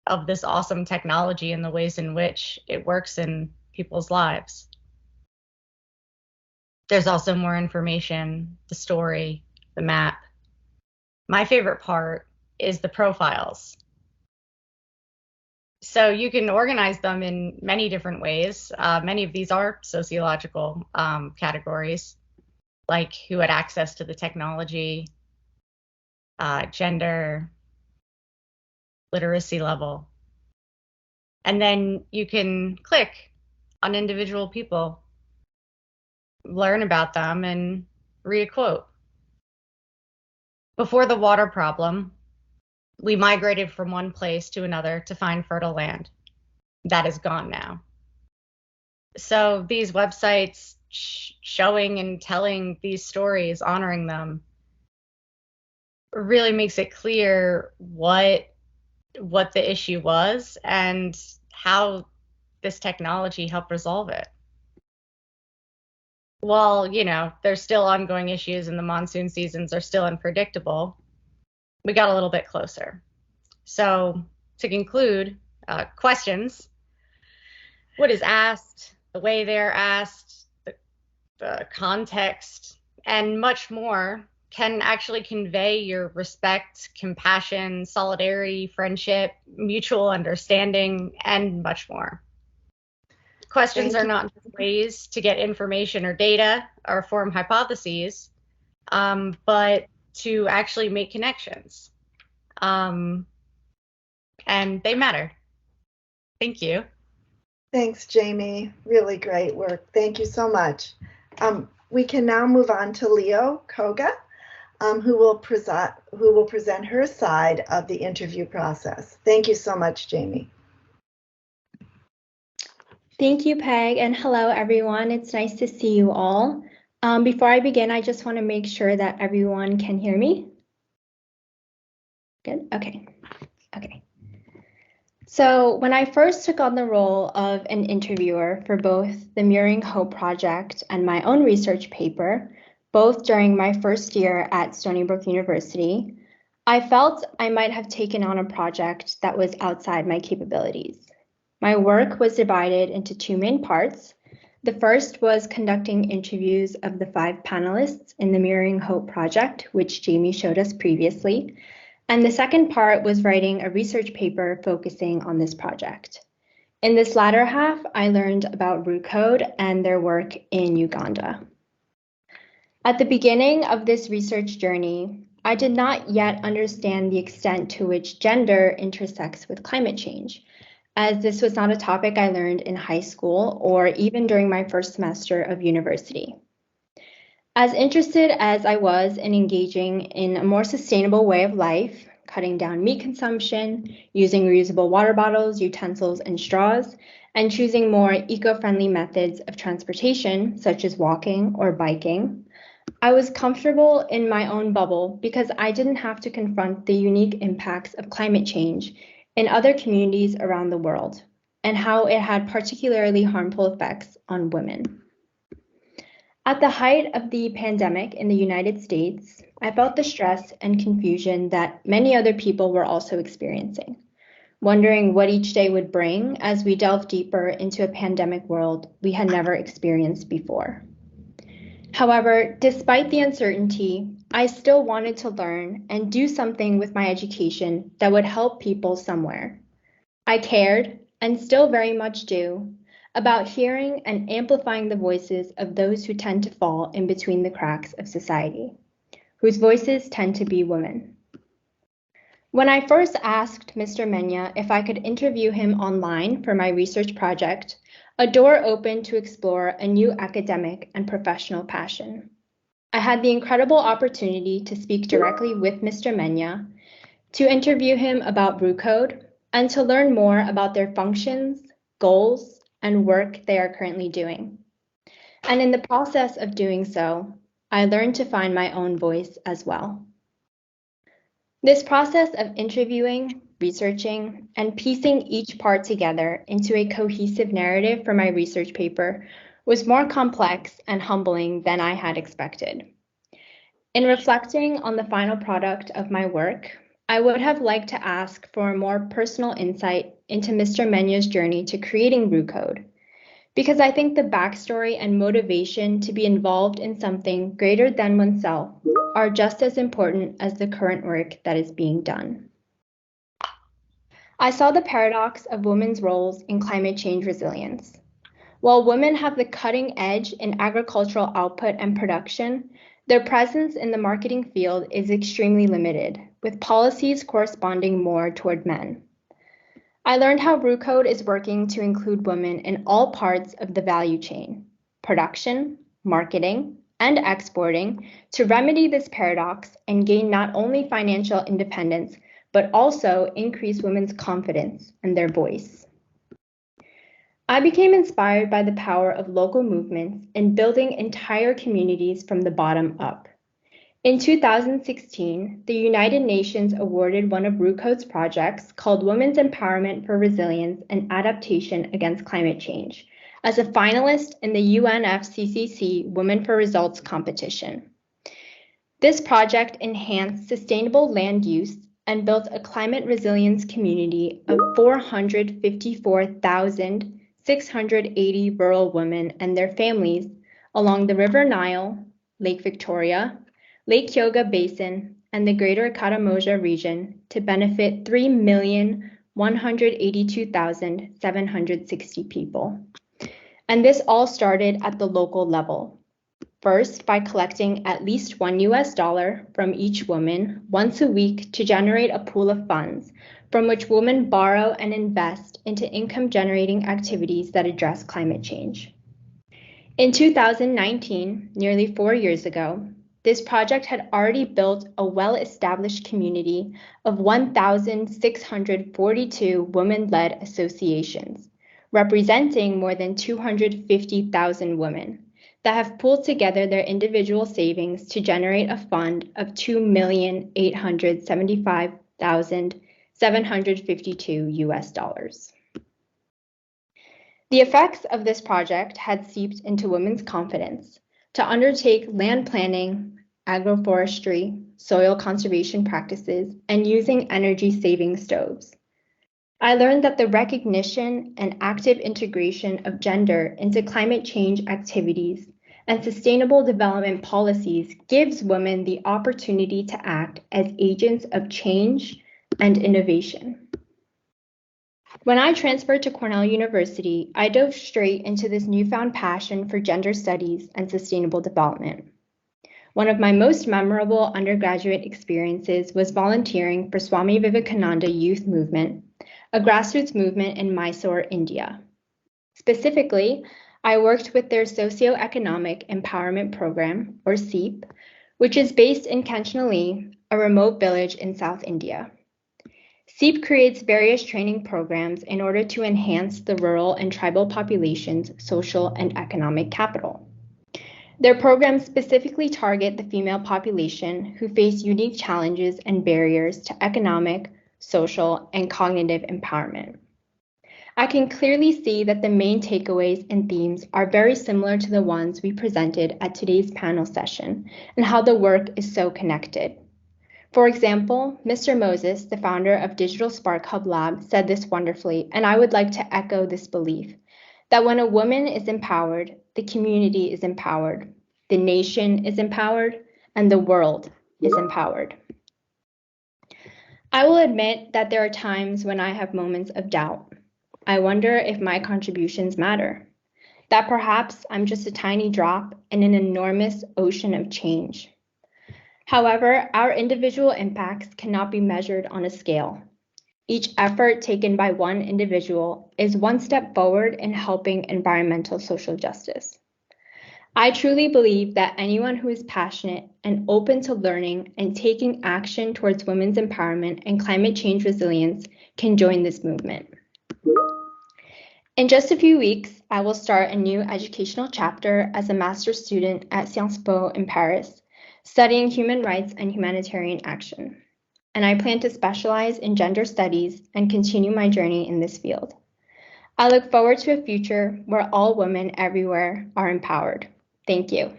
of this awesome technology and the ways in which it works in people's lives. There's also more information, the story, the map. My favorite part is the profiles. So you can organize them in many different ways. Many of these are sociological categories, like who had access to the technology, gender, literacy level. And then you can click on individual people, learn about them, and read a quote. Before the water problem, we migrated from one place to another to find fertile land. that is gone now. So these websites showing and telling these stories, honoring them, really makes it clear what the issue was and how this technology helped resolve it. While, you know, there's still ongoing issues and the monsoon seasons are still unpredictable, we got a little bit closer. So to conclude, questions: what is asked, the way they're asked, the context, and much more can actually convey your respect, compassion, solidarity, friendship, mutual understanding, and much more. Questions are not just ways to get information or data or form hypotheses, but to actually make connections. And they matter. Thank you. Thanks, Jamie. Really great work. Thank you so much. We can now move on to Leo Koga, who will present her side of the interview process. Thank you so much, Jamie. Thank you, Peg, and hello, everyone. It's nice to see you all. Before I begin, I just want to make sure that everyone can hear me. Good, okay. So when I first took on the role of an interviewer for both the Mirroring Hope project and my own research paper, both during my first year at Stony Brook University, I felt I might have taken on a project that was outside my capabilities. My work was divided into two main parts. The first was conducting interviews of the 5 panelists in the Mirroring Hope project, which Jamie showed us previously. And the second part was writing a research paper focusing on this project. In this latter half, I learned about Root Code and their work in Uganda. At the beginning of this research journey, I did not yet understand the extent to which gender intersects with climate change, as this was not a topic I learned in high school or even during my first semester of university. As interested as I was in engaging in a more sustainable way of life, cutting down meat consumption, using reusable water bottles, utensils, and straws, and choosing more eco-friendly methods of transportation, such as walking or biking, I was comfortable in my own bubble because I didn't have to confront the unique impacts of climate change in other communities around the world and how it had particularly harmful effects on women. At the height of the pandemic in the United States, I felt the stress and confusion that many other people were also experiencing, wondering what each day would bring as we delved deeper into a pandemic world we had never experienced before. However, despite the uncertainty, I still wanted to learn and do something with my education that would help people somewhere. I cared, and still very much do, about hearing and amplifying the voices of those who tend to fall in between the cracks of society, whose voices tend to be women. When I first asked Mr. Menya if I could interview him online for my research project, a door opened to explore a new academic and professional passion. I had the incredible opportunity to speak directly with Mr. Menya, to interview him about Root Code, and to learn more about their functions, goals, and work they are currently doing. And in the process of doing so, I learned to find my own voice as well. This process of interviewing, researching, and piecing each part together into a cohesive narrative for my research paper was more complex and humbling than I had expected. In reflecting on the final product of my work, I would have liked to ask for a more personal insight into Mr. Menya's journey to creating Root Code, because I think the backstory and motivation to be involved in something greater than oneself are just as important as the current work that is being done. I saw the paradox of women's roles in climate change resilience. While women have the cutting edge in agricultural output and production, their presence in the marketing field is extremely limited, with policies corresponding more toward men. I learned how Root Code is working to include women in all parts of the value chain, production, marketing, and exporting, to remedy this paradox and gain not only financial independence, but also increase women's confidence and their voice. I became inspired by the power of local movements in building entire communities from the bottom up. In 2016, the United Nations awarded one of RUCODE's projects called Women's Empowerment for Resilience and Adaptation Against Climate Change as a finalist in the UNFCCC Women for Results competition. This project enhanced sustainable land use and built a climate resilience community of 454,680 rural women and their families along the River Nile, Lake Victoria, Lake Kyoga Basin, and the Greater Karamoja region to benefit 3,182,760 people. And this all started at the local level. First, by collecting at least $1 from each woman once a week to generate a pool of funds from which women borrow and invest into income-generating activities that address climate change. In 2019, nearly 4 years ago, this project had already built a well-established community of 1,642 women-led associations, representing more than 250,000 women that have pooled together their individual savings to generate a fund of $2,875,752. The effects of this project had seeped into women's confidence to undertake land planning, agroforestry, soil conservation practices, and using energy-saving stoves. I learned that the recognition and active integration of gender into climate change activities and sustainable development policies gives women the opportunity to act as agents of change and innovation. When I transferred to Cornell University, I dove straight into this newfound passion for gender studies and sustainable development. One of my most memorable undergraduate experiences was volunteering for Swami Vivekananda Youth Movement, a grassroots movement in Mysore, India. Specifically, I worked with their Socioeconomic Empowerment Program, or SEEP, which is based in Kanchanali, a remote village in South India. SEEP creates various training programs in order to enhance the rural and tribal population's social and economic capital. Their programs specifically target the female population who face unique challenges and barriers to economic, social, and cognitive empowerment. I can clearly see that the main takeaways and themes are very similar to the ones we presented at today's panel session and how the work is so connected. For example, Mr. Moses, the founder of Digital Spark Hub Lab, said this wonderfully, and I would like to echo this belief, that when a woman is empowered, the community is empowered, the nation is empowered, and the world is empowered. I will admit that there are times when I have moments of doubt. I wonder if my contributions matter, that perhaps I'm just a tiny drop in an enormous ocean of change. However, our individual impacts cannot be measured on a scale. Each effort taken by one individual is one step forward in helping environmental social justice. I truly believe that anyone who is passionate and open to learning and taking action towards women's empowerment and climate change resilience can join this movement. In just a few weeks, I will start a new educational chapter as a master's student at Sciences Po in Paris, studying human rights and humanitarian action. And I plan to specialize in gender studies and continue my journey in this field. I look forward to a future where all women everywhere are empowered. Thank you.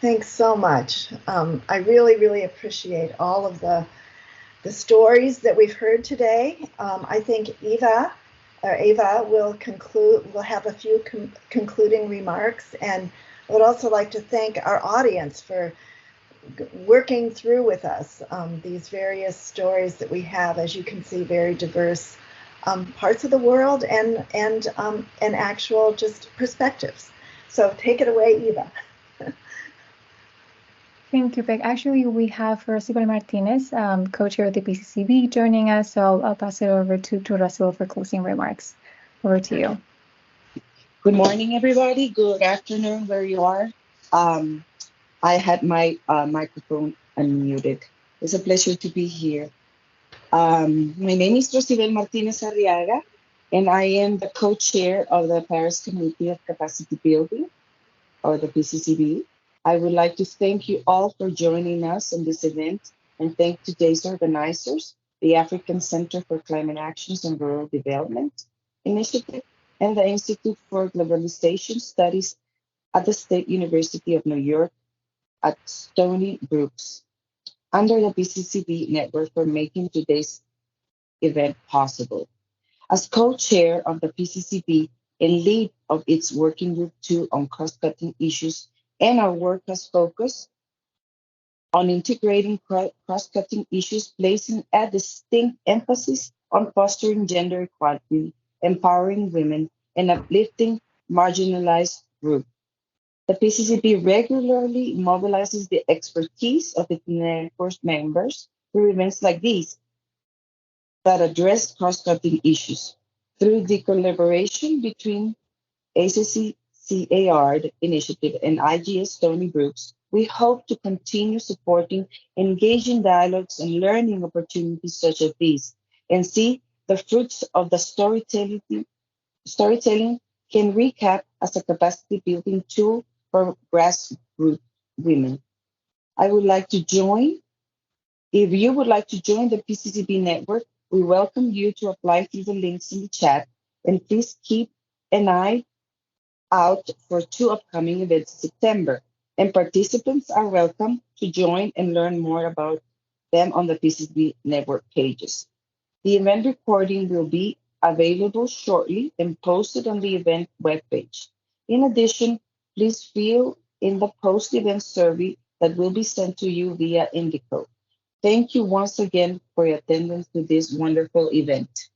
Thanks so much. I really, really appreciate all of the stories that we've heard today. I think Ava will have a few concluding remarks, and I would also like to thank our audience for working through with us these various stories that we have, as you can see, very diverse parts of the world and actual just perspectives. So take it away, Eva. Thank you, Beck. Actually, we have Rasul Martinez, co-chair of the PCCB, joining us. So I'll pass it over to Rasul for closing remarks. Over to you. Good morning, everybody. Good afternoon, where you are. I had my microphone unmuted. It's a pleasure to be here. My name is Rasul Martinez Arriaga. and I am the co-chair of the Paris Committee of Capacity Building, or the PCCB. I would like to thank you all for joining us in this event and thank today's organizers, the African Center for Climate Actions and Rural Development Initiative, and the Institute for Globalization Studies at the State University of New York at Stony Brook, under the PCCB Network, for making today's event possible. As co-chair of the PCCB and lead of its Working Group 2 on cross-cutting issues, and our work has focused on integrating cross-cutting issues, placing a distinct emphasis on fostering gender equality, empowering women, and uplifting marginalized groups. The PCCB regularly mobilizes the expertise of its network members through events like these that address cross-cutting issues. Through the collaboration between ACCARD initiative and IGS Stony Brook, we hope to continue supporting engaging dialogues and learning opportunities such as these, and see the fruits of the storytelling can recap as a capacity building tool for grassroots women. If you would like to join the PCCB network, we welcome you to apply through the links in the chat, and please keep an eye out for 2 upcoming events in September. And participants are welcome to join and learn more about them on the PCCB network pages. The event recording will be available shortly and posted on the event webpage. In addition, please fill in the post-event survey that will be sent to you via Indico. Thank you once again for your attendance to this wonderful event.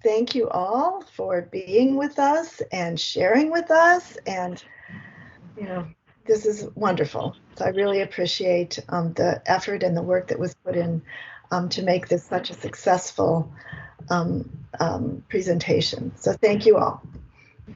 Thank you all for being with us and sharing with us. And, this is wonderful. So I really appreciate the effort and the work that was put in to make this such a successful presentation. So thank you all.